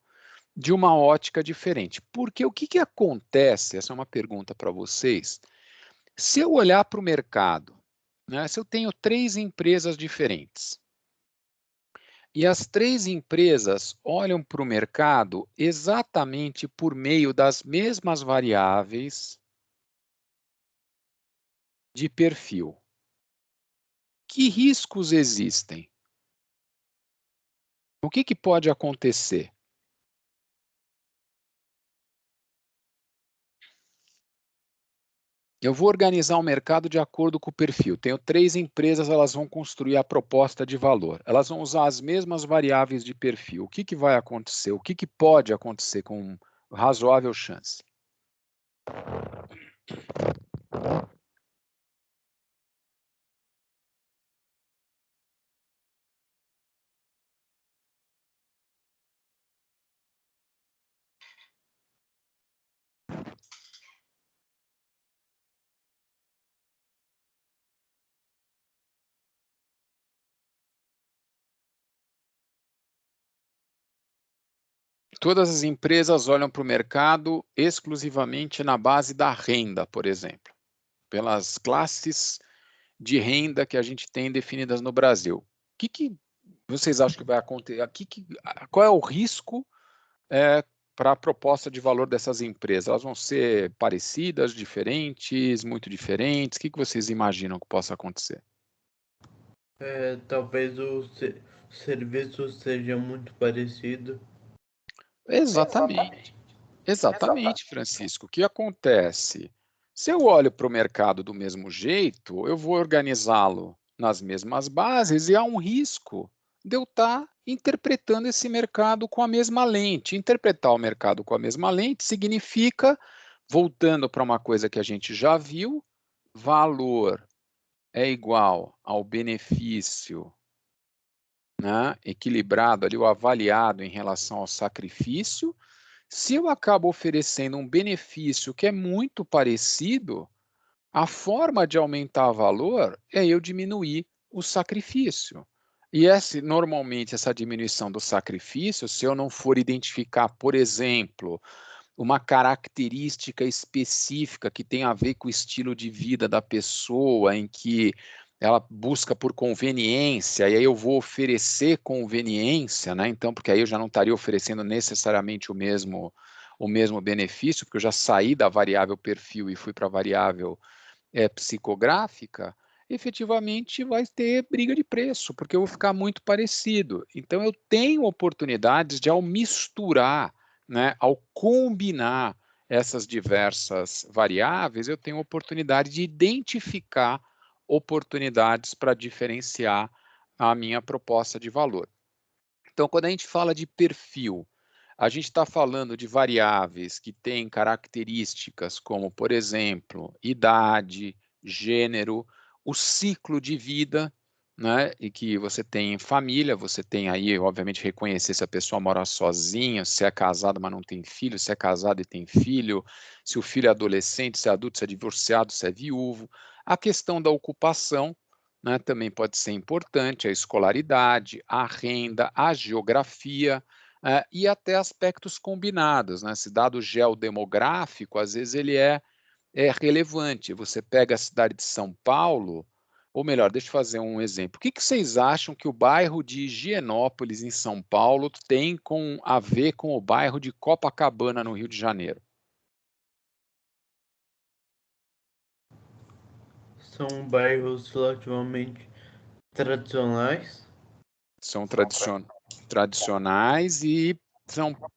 de uma ótica diferente. Porque o que acontece, essa é uma pergunta para vocês, se eu olhar para o mercado, né, se eu tenho 3 empresas diferentes, e as 3 empresas olham para o mercado exatamente por meio das mesmas variáveis de perfil, que riscos existem? O que pode acontecer? Eu vou organizar o mercado de acordo com o perfil. Tenho 3 empresas, elas vão construir a proposta de valor. Elas vão usar as mesmas variáveis de perfil. O que vai acontecer? O que pode acontecer com razoável chance? Todas as empresas olham para o mercado exclusivamente na base da renda, por exemplo, pelas classes de renda que a gente tem definidas no Brasil. O que vocês acham que vai acontecer? Qual é o risco para a proposta de valor dessas empresas? Elas vão ser parecidas, diferentes, muito diferentes? O que vocês imaginam que possa acontecer? Talvez o serviço seja muito parecido. Exatamente, Francisco. O que acontece? Se eu olho para o mercado do mesmo jeito, eu vou organizá-lo nas mesmas bases e há um risco de eu estar interpretando esse mercado com a mesma lente. Interpretar o mercado com a mesma lente significa, voltando para uma coisa que a gente já viu, valor é igual ao benefício, né, equilibrado ali, o avaliado em relação ao sacrifício. Se eu acabo oferecendo um benefício que é muito parecido, a forma de aumentar o valor é eu diminuir o sacrifício. E normalmente essa diminuição do sacrifício, se eu não for identificar, por exemplo, uma característica específica que tem a ver com o estilo de vida da pessoa, em que ela busca por conveniência, e aí eu vou oferecer conveniência, né? Então, porque aí eu já não estaria oferecendo necessariamente o mesmo benefício, porque eu já saí da variável perfil e fui para a variável psicográfica, efetivamente vai ter briga de preço, porque eu vou ficar muito parecido. Então, eu tenho oportunidades de, ao misturar, né, ao combinar essas diversas variáveis, eu tenho oportunidade de identificar oportunidades para diferenciar a minha proposta de valor. Então, quando a gente fala de perfil, a gente está falando de variáveis que têm características como, por exemplo, idade, gênero, o ciclo de vida, né? E que você tem família, você tem aí, obviamente, reconhecer se a pessoa mora sozinha, se é casado, mas não tem filho, se é casado e tem filho, se o filho é adolescente, se é adulto, se é divorciado, se é viúvo. A questão da ocupação, né, também pode ser importante, a escolaridade, a renda, a geografia, e até aspectos combinados, né? Esse dado geodemográfico, às vezes ele é relevante. Você pega a cidade de São Paulo, ou melhor, deixa eu fazer um exemplo. O que vocês acham que o bairro de Higienópolis, em São Paulo, tem a ver com o bairro de Copacabana, no Rio de Janeiro? São bairros relativamente tradicionais. São tradicionais e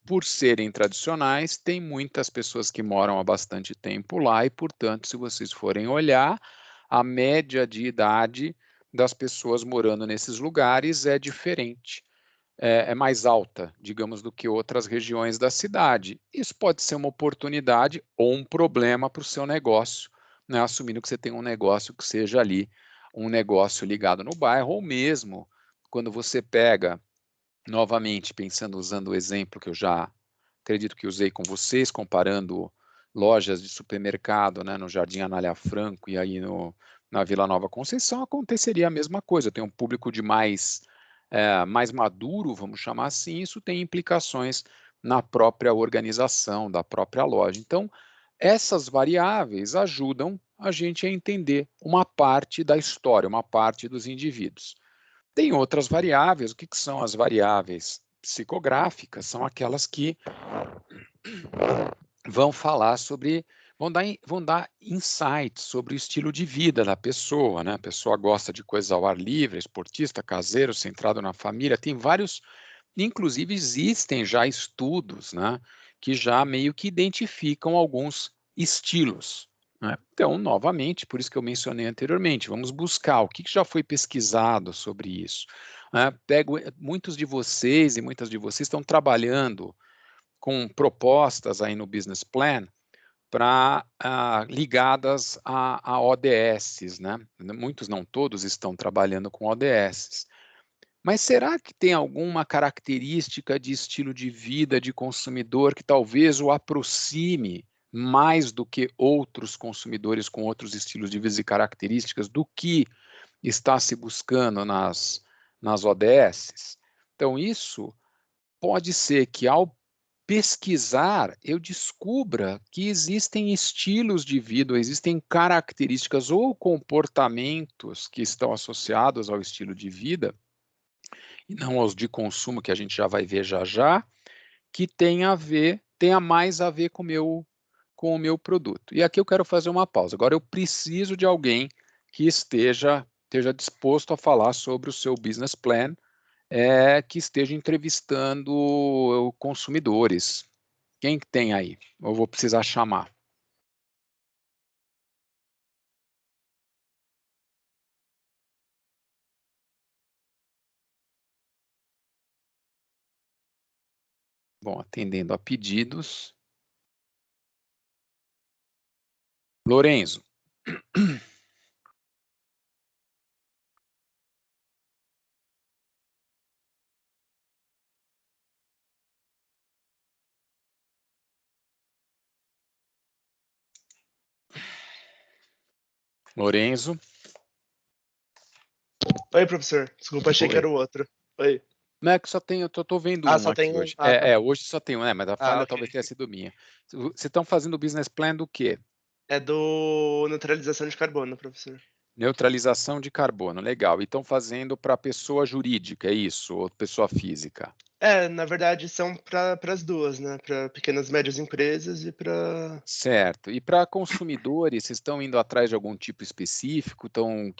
por serem tradicionais, tem muitas pessoas que moram há bastante tempo lá e, portanto, se vocês forem olhar, a média de idade das pessoas morando nesses lugares é diferente, é mais alta, digamos, do que outras regiões da cidade. Isso pode ser uma oportunidade ou um problema para o seu negócio, né? Assumindo que você tem um negócio que seja ali um negócio ligado no bairro, ou mesmo quando você pega, novamente, usando o exemplo que eu já acredito que usei com vocês, comparando lojas de supermercado, né, no Jardim Anália Franco e aí na Vila Nova Conceição, aconteceria a mesma coisa. Tem um público de mais maduro, vamos chamar assim, isso tem implicações na própria organização da própria loja. Então, essas variáveis ajudam a gente a entender uma parte da história, uma parte dos indivíduos. Tem outras variáveis. O que são as variáveis psicográficas? São aquelas que vão falar sobre, vão dar insights sobre o estilo de vida da pessoa, né? A pessoa gosta de coisas ao ar livre, esportista, caseiro, centrado na família. Tem vários, inclusive existem já estudos, né, que já meio que identificam alguns estilos, né? Então, novamente, por isso que eu mencionei anteriormente, vamos buscar o que já foi pesquisado sobre isso, né? Muitos de vocês e muitas de vocês estão trabalhando com propostas aí no Business Plan ligadas a ODS, né? Muitos, não todos, estão trabalhando com ODS. Mas será que tem alguma característica de estilo de vida de consumidor que talvez o aproxime mais do que outros consumidores com outros estilos de vida e características do que está se buscando nas ODS? Então, isso pode ser que, ao pesquisar, eu descubra que existem estilos de vida, existem características ou comportamentos que estão associados ao estilo de vida, e não aos de consumo, que a gente já vai ver já, que tenha mais a ver com o meu produto. E aqui eu quero fazer uma pausa. Agora eu preciso de alguém que esteja disposto a falar sobre o seu business plan, que esteja entrevistando consumidores. Quem que tem aí? Eu vou precisar chamar. Bom, atendendo a pedidos. Lorenzo. Lorenzo. Oi, professor. Desculpa, achei que era o outro. Oi. Não é que só tem, eu tô vendo só aqui tem um. hoje. Tá. Hoje só tem um, mas a falha ok. talvez tenha sido minha. Vocês estão fazendo o business plan do quê? É do neutralização de carbono, professor. Neutralização de carbono, legal. E estão fazendo para pessoa jurídica, é isso? Ou pessoa física? Na verdade, são para as duas, né? Para pequenas e médias empresas e para. Certo. E para consumidores, vocês estão indo atrás de algum tipo específico? Então,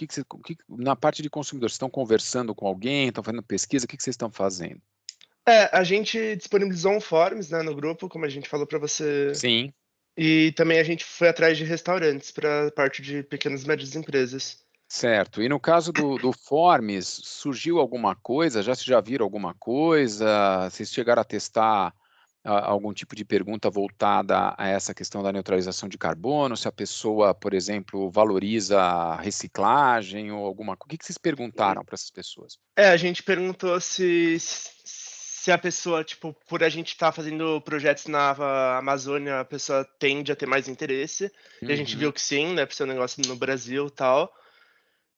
na parte de consumidores, vocês estão conversando com alguém, estão fazendo pesquisa, o que vocês estão fazendo? A gente disponibilizou um forms, né, no grupo, como a gente falou para você. Sim. E também a gente foi atrás de restaurantes para a parte de pequenas e médias empresas. Certo. E no caso do Forms, surgiu alguma coisa? Vocês já viram alguma coisa? Vocês chegaram a testar algum tipo de pergunta voltada a essa questão da neutralização de carbono? Se a pessoa, por exemplo, valoriza a reciclagem ou alguma coisa? O que vocês perguntaram para essas pessoas? A gente perguntou se a pessoa, tipo, por a gente estar fazendo projetos na Amazônia, a pessoa tende a ter mais interesse. E a gente viu que sim, né, por ser um negócio no Brasil e tal.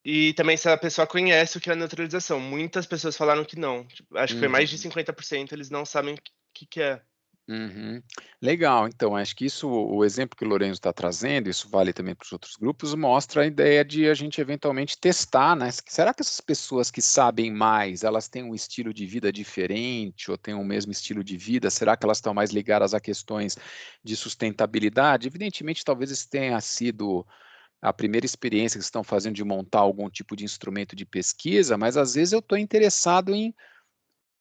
E também se a pessoa conhece o que é a neutralização. Muitas pessoas falaram que não. Tipo, acho que foi mais de 50%, eles não sabem o que é. Uhum. Legal, então acho que isso, o exemplo que o Lorenzo está trazendo, isso vale também para os outros grupos, mostra a ideia de a gente eventualmente testar, né? Será que essas pessoas que sabem mais, elas têm um estilo de vida diferente ou têm o mesmo estilo de vida? Será que elas estão mais ligadas a questões de sustentabilidade? Evidentemente, talvez isso tenha sido a primeira experiência que estão fazendo de montar algum tipo de instrumento de pesquisa, mas às vezes eu estou interessado em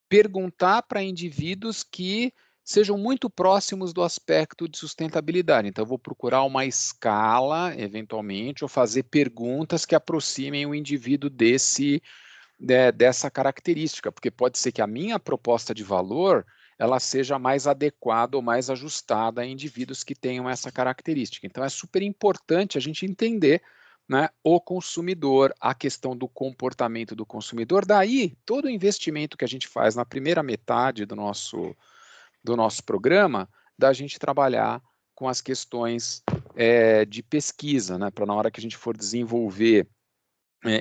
perguntar para indivíduos que sejam muito próximos do aspecto de sustentabilidade. Então, eu vou procurar uma escala, eventualmente, ou fazer perguntas que aproximem o indivíduo dessa característica, porque pode ser que a minha proposta de valor ela seja mais adequada ou mais ajustada a indivíduos que tenham essa característica. Então, é super importante a gente entender, né, o consumidor, a questão do comportamento do consumidor. Daí, todo o investimento que a gente faz na primeira metade do nosso programa, da gente trabalhar com as questões de pesquisa, né, para na hora que a gente for desenvolver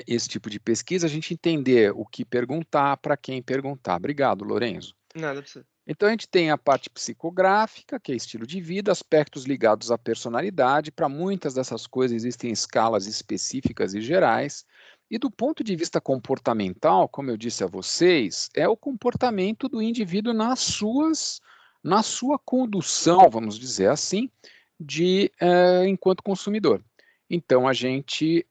esse tipo de pesquisa, a gente entender o que perguntar, para quem perguntar. Obrigado, Lorenzo. Nada pra você. Então, a gente tem a parte psicográfica, que é estilo de vida, aspectos ligados à personalidade. Para muitas dessas coisas existem escalas específicas e gerais. E do ponto de vista comportamental, como eu disse a vocês, é o comportamento do indivíduo na sua condução, vamos dizer assim, enquanto consumidor. Então, a gente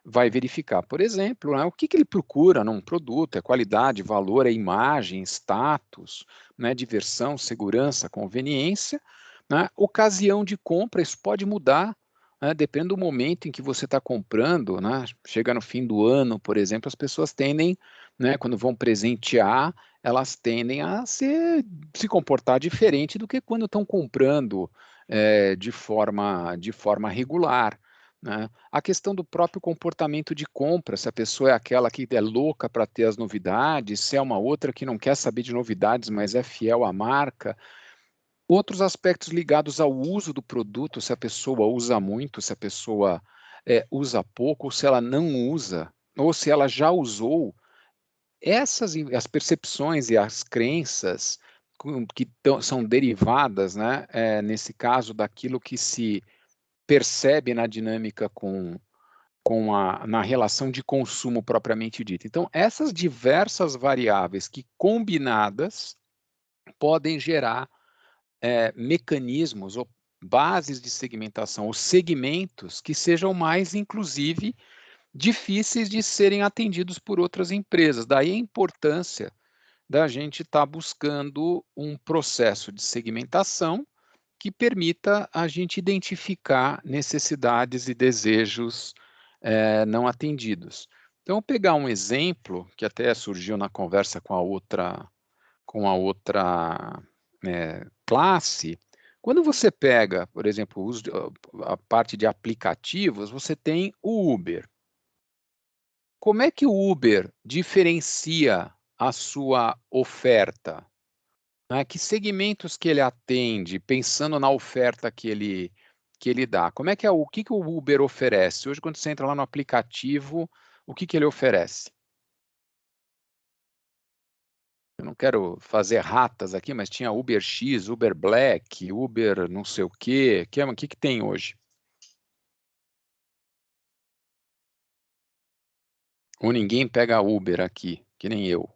vai verificar, por exemplo, né, o que ele procura num produto, é qualidade, valor, é imagem, status, né, diversão, segurança, conveniência, né, ocasião de compra, isso pode mudar, né, depende do momento em que você está comprando, né, chega no fim do ano, por exemplo, as pessoas tendem, né, quando vão presentear, elas tendem a se comportar diferente do que quando estão comprando de forma regular. Né? A questão do próprio comportamento de compra, se a pessoa é aquela que é louca para ter as novidades, se é uma outra que não quer saber de novidades, mas é fiel à marca. Outros aspectos ligados ao uso do produto, se a pessoa usa muito, se a pessoa usa pouco, ou se ela não usa, ou se ela já usou, as percepções e as crenças que são derivadas, né, nesse caso, daquilo que se percebe na dinâmica na relação de consumo propriamente dita. Então, essas diversas variáveis que combinadas podem gerar mecanismos ou bases de segmentação, ou segmentos que sejam mais, inclusive, difíceis de serem atendidos por outras empresas. Daí a importância da gente estar buscando um processo de segmentação que permita a gente identificar necessidades e desejos não atendidos. Então, vou pegar um exemplo que até surgiu na conversa com a outra classe. Quando você pega, por exemplo, a parte de aplicativos, você tem o Uber. Como é que o Uber diferencia a sua oferta? Né? Que segmentos que ele atende, pensando na oferta que ele dá? Como é que o que o Uber oferece? Hoje, quando você entra lá no aplicativo, o que ele oferece? Eu não quero fazer ratas aqui, mas tinha Uber X, Uber Black, Uber não sei o quê. O que tem hoje? Ou ninguém pega Uber aqui, que nem eu.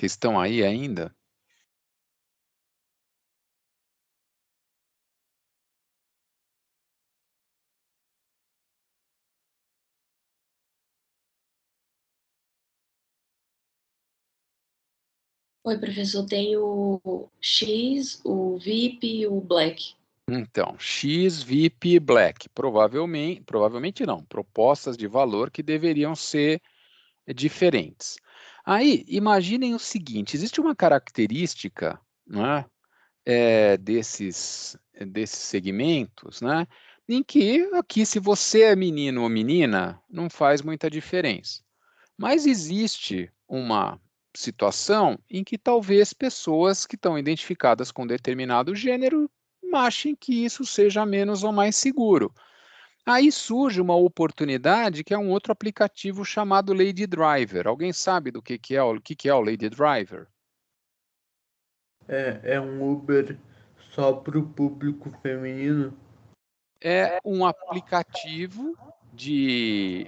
Vocês estão aí ainda? Oi, professor, tem o X, o VIP e o Black. Então, X, VIP e Black. Provavelmente não. Propostas de valor que deveriam ser diferentes. Aí, imaginem o seguinte: existe uma característica, né, desses segmentos, né, em que aqui, se você é menino ou menina, não faz muita diferença. Mas existe uma situação em que talvez pessoas que estão identificadas com determinado gênero achem que isso seja menos ou mais seguro. Aí surge uma oportunidade que é um outro aplicativo chamado Lady Driver. Alguém sabe do que é o Lady Driver? É um Uber só para o público feminino? É um aplicativo de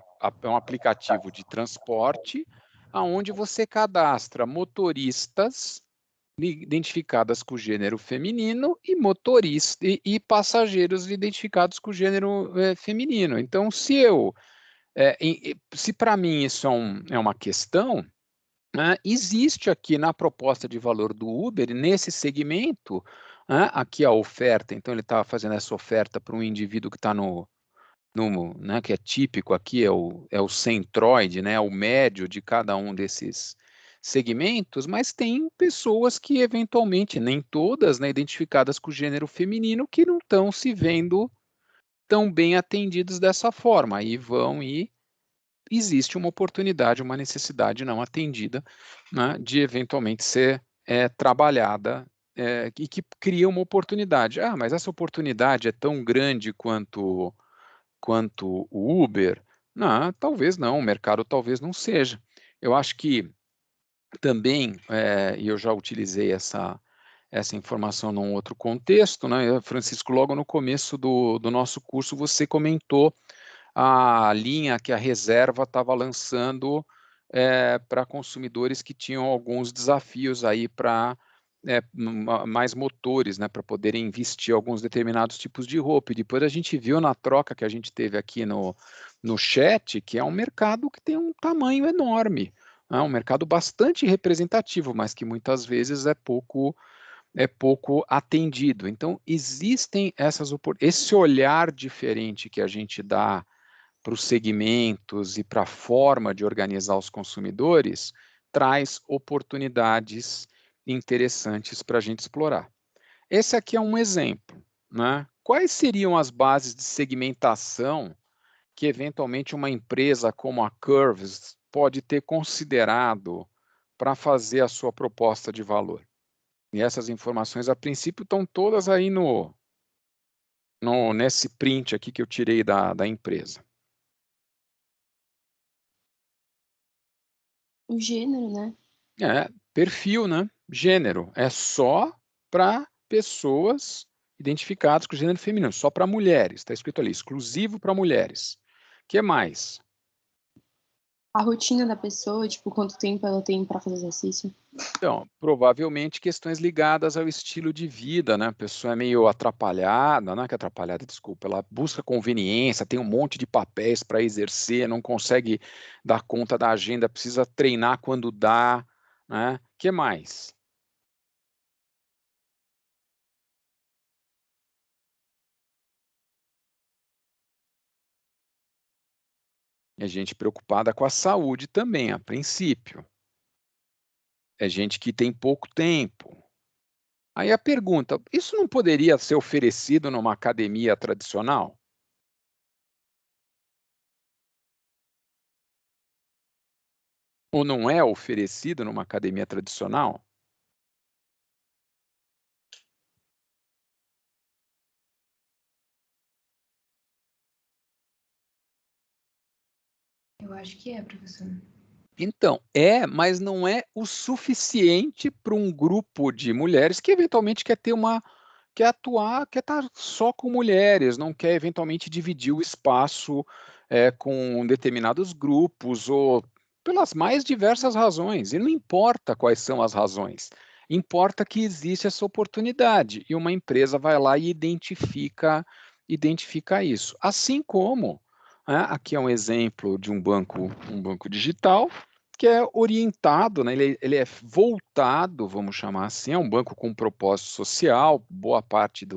transporte aonde você cadastra motoristas identificadas com o gênero feminino e motoristas e passageiros identificados com o gênero feminino. Então, se para mim isso é uma questão, né, existe aqui na proposta de valor do Uber, nesse segmento, né, aqui a oferta, então ele está fazendo essa oferta para um indivíduo que está né, que é típico aqui, é o centroide, né, o médio de cada um desses segmentos, mas tem pessoas que eventualmente, nem todas, né, identificadas com o gênero feminino, que não estão se vendo tão bem atendidos dessa forma, aí existe uma oportunidade, uma necessidade não atendida, né, de eventualmente ser trabalhada e que cria uma oportunidade. Ah, mas essa oportunidade é tão grande quanto o Uber? Não, talvez não, o mercado talvez não seja. Eu acho que também, e eu já utilizei essa informação num outro contexto, né, Francisco, logo no começo do nosso curso, você comentou a linha que a Reserva estava lançando para consumidores que tinham alguns desafios aí para mais motores, né, para poderem vestir alguns determinados tipos de roupa. E depois a gente viu na troca que a gente teve aqui no chat que é um mercado que tem um tamanho enorme, né, um mercado bastante representativo, mas que muitas vezes é pouco atendido. Então, existem esse olhar diferente que a gente dá para os segmentos e para a forma de organizar os consumidores, traz oportunidades interessantes para a gente explorar. Esse aqui é um exemplo, né? Quais seriam as bases de segmentação que, eventualmente, uma empresa como a Curves pode ter considerado para fazer a sua proposta de valor? E essas informações, a princípio, estão todas aí nesse print aqui que eu tirei da empresa. O gênero, né? Perfil, né? Gênero. É só para pessoas identificadas com gênero feminino, só para mulheres. Está escrito ali, exclusivo para mulheres. O que mais? A rotina da pessoa, tipo, quanto tempo ela tem para fazer exercício? Então, provavelmente questões ligadas ao estilo de vida, né? A pessoa é meio atrapalhada, não é que atrapalhada, desculpa, ela busca conveniência, tem um monte de papéis para exercer, não consegue dar conta da agenda, precisa treinar quando dá, né? O que mais? É gente preocupada com a saúde também, a princípio. É gente que tem pouco tempo. Aí a pergunta, isso não poderia ser oferecido numa academia tradicional? Ou não é oferecido numa academia tradicional? Eu acho que é, professor. Então, mas não é o suficiente para um grupo de mulheres que eventualmente quer atuar, quer estar só com mulheres, não quer eventualmente dividir o espaço com determinados grupos ou pelas mais diversas razões, e não importa quais são as razões, importa que existe essa oportunidade, e uma empresa vai lá e identifica isso. Assim como, né, aqui é um exemplo de um banco digital, que é orientado, né, ele é voltado, vamos chamar assim, é um banco com propósito social, boa parte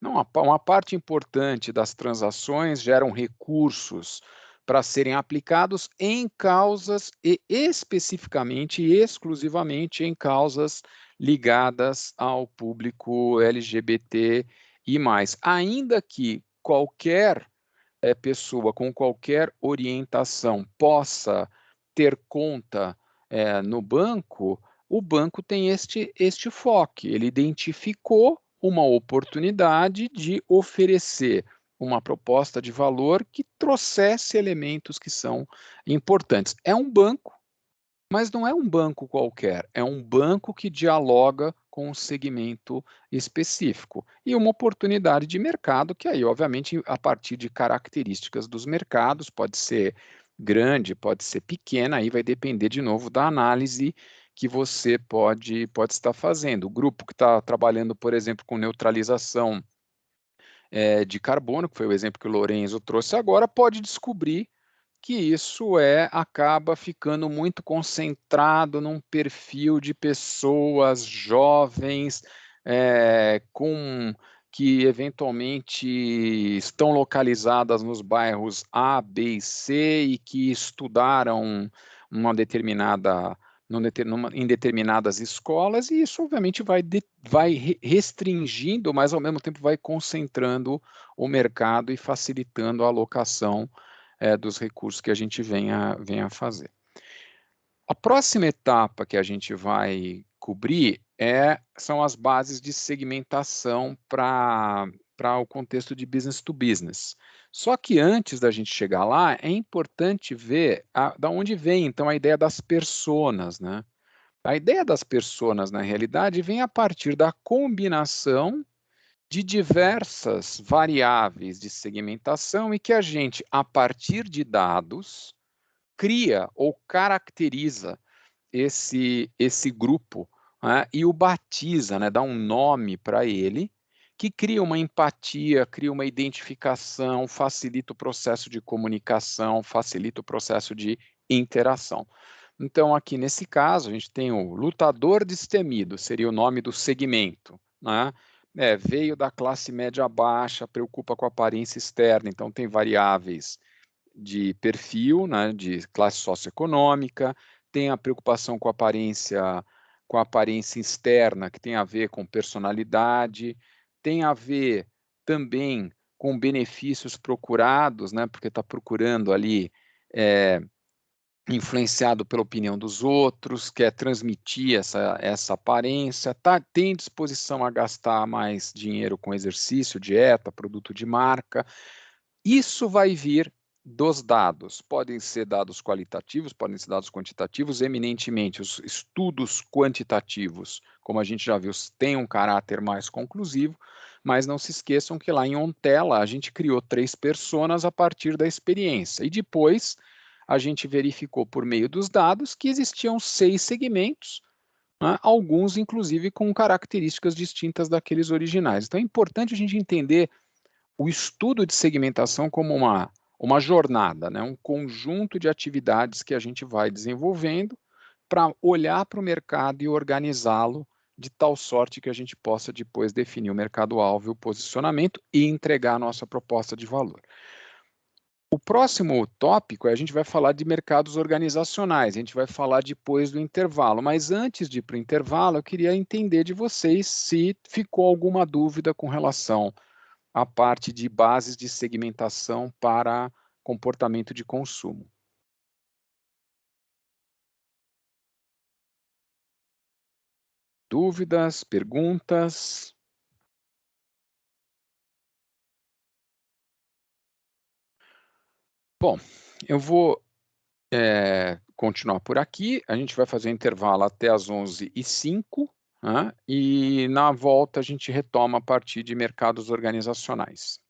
uma parte importante das transações geram recursos para serem aplicados em causas e especificamente e exclusivamente em causas ligadas ao público LGBT e mais. Ainda que qualquer pessoa com qualquer orientação possa ter conta no banco, o banco tem este foco. Ele identificou uma oportunidade de oferecer uma proposta de valor que trouxesse elementos que são importantes. É um banco, mas não é um banco qualquer, é um banco que dialoga com um segmento específico e uma oportunidade de mercado que aí, obviamente, a partir de características dos mercados, pode ser grande, pode ser pequena, aí vai depender de novo da análise que você pode estar fazendo. O grupo que está trabalhando, por exemplo, com neutralização de carbono, que foi o exemplo que o Lorenzo trouxe agora, pode descobrir que isso acaba ficando muito concentrado num perfil de pessoas jovens que eventualmente estão localizadas nos bairros A, B e C e que estudaram em determinadas escolas, e isso obviamente vai restringindo, mas ao mesmo tempo vai concentrando o mercado e facilitando a alocação dos recursos que a gente venha a fazer. A próxima etapa que a gente vai cobrir são as bases de segmentação para o contexto de business to business. Só que antes da gente chegar lá, é importante ver da onde vem, então, a ideia das personas, né? A ideia das personas, na realidade, vem a partir da combinação de diversas variáveis de segmentação e que a gente, a partir de dados, cria ou caracteriza esse grupo, né, e o batiza, né, dá um nome para ele, que cria uma empatia, cria uma identificação, facilita o processo de comunicação, facilita o processo de interação. Então, aqui nesse caso, a gente tem o lutador destemido, seria o nome do segmento, né? Veio da classe média baixa, preocupa com a aparência externa, então tem variáveis de perfil, né, de classe socioeconômica, tem a preocupação com a aparência externa, que tem a ver com personalidade, tem a ver também com benefícios procurados, né, porque está procurando ali influenciado pela opinião dos outros, quer transmitir essa aparência, tem disposição a gastar mais dinheiro com exercício, dieta, produto de marca. Isso vai vir dos dados. Podem ser dados qualitativos, podem ser dados quantitativos, eminentemente os estudos quantitativos, como a gente já viu, têm um caráter mais conclusivo, mas não se esqueçam que lá em Ontela a gente criou 3 personas a partir da experiência, e depois a gente verificou por meio dos dados que existiam 6 segmentos, né, alguns inclusive com características distintas daqueles originais. Então é importante a gente entender o estudo de segmentação como uma jornada, né, um conjunto de atividades que a gente vai desenvolvendo para olhar para o mercado e organizá-lo de tal sorte que a gente possa depois definir o mercado-alvo e o posicionamento e entregar a nossa proposta de valor. O próximo tópico a gente vai falar de mercados organizacionais, a gente vai falar depois do intervalo, mas antes de ir para o intervalo, eu queria entender de vocês se ficou alguma dúvida com relação à parte de bases de segmentação para comportamento de consumo. Dúvidas, perguntas? Bom, eu vou continuar por aqui, a gente vai fazer um intervalo até as 11h05, né? E na volta a gente retoma a partir de mercados organizacionais.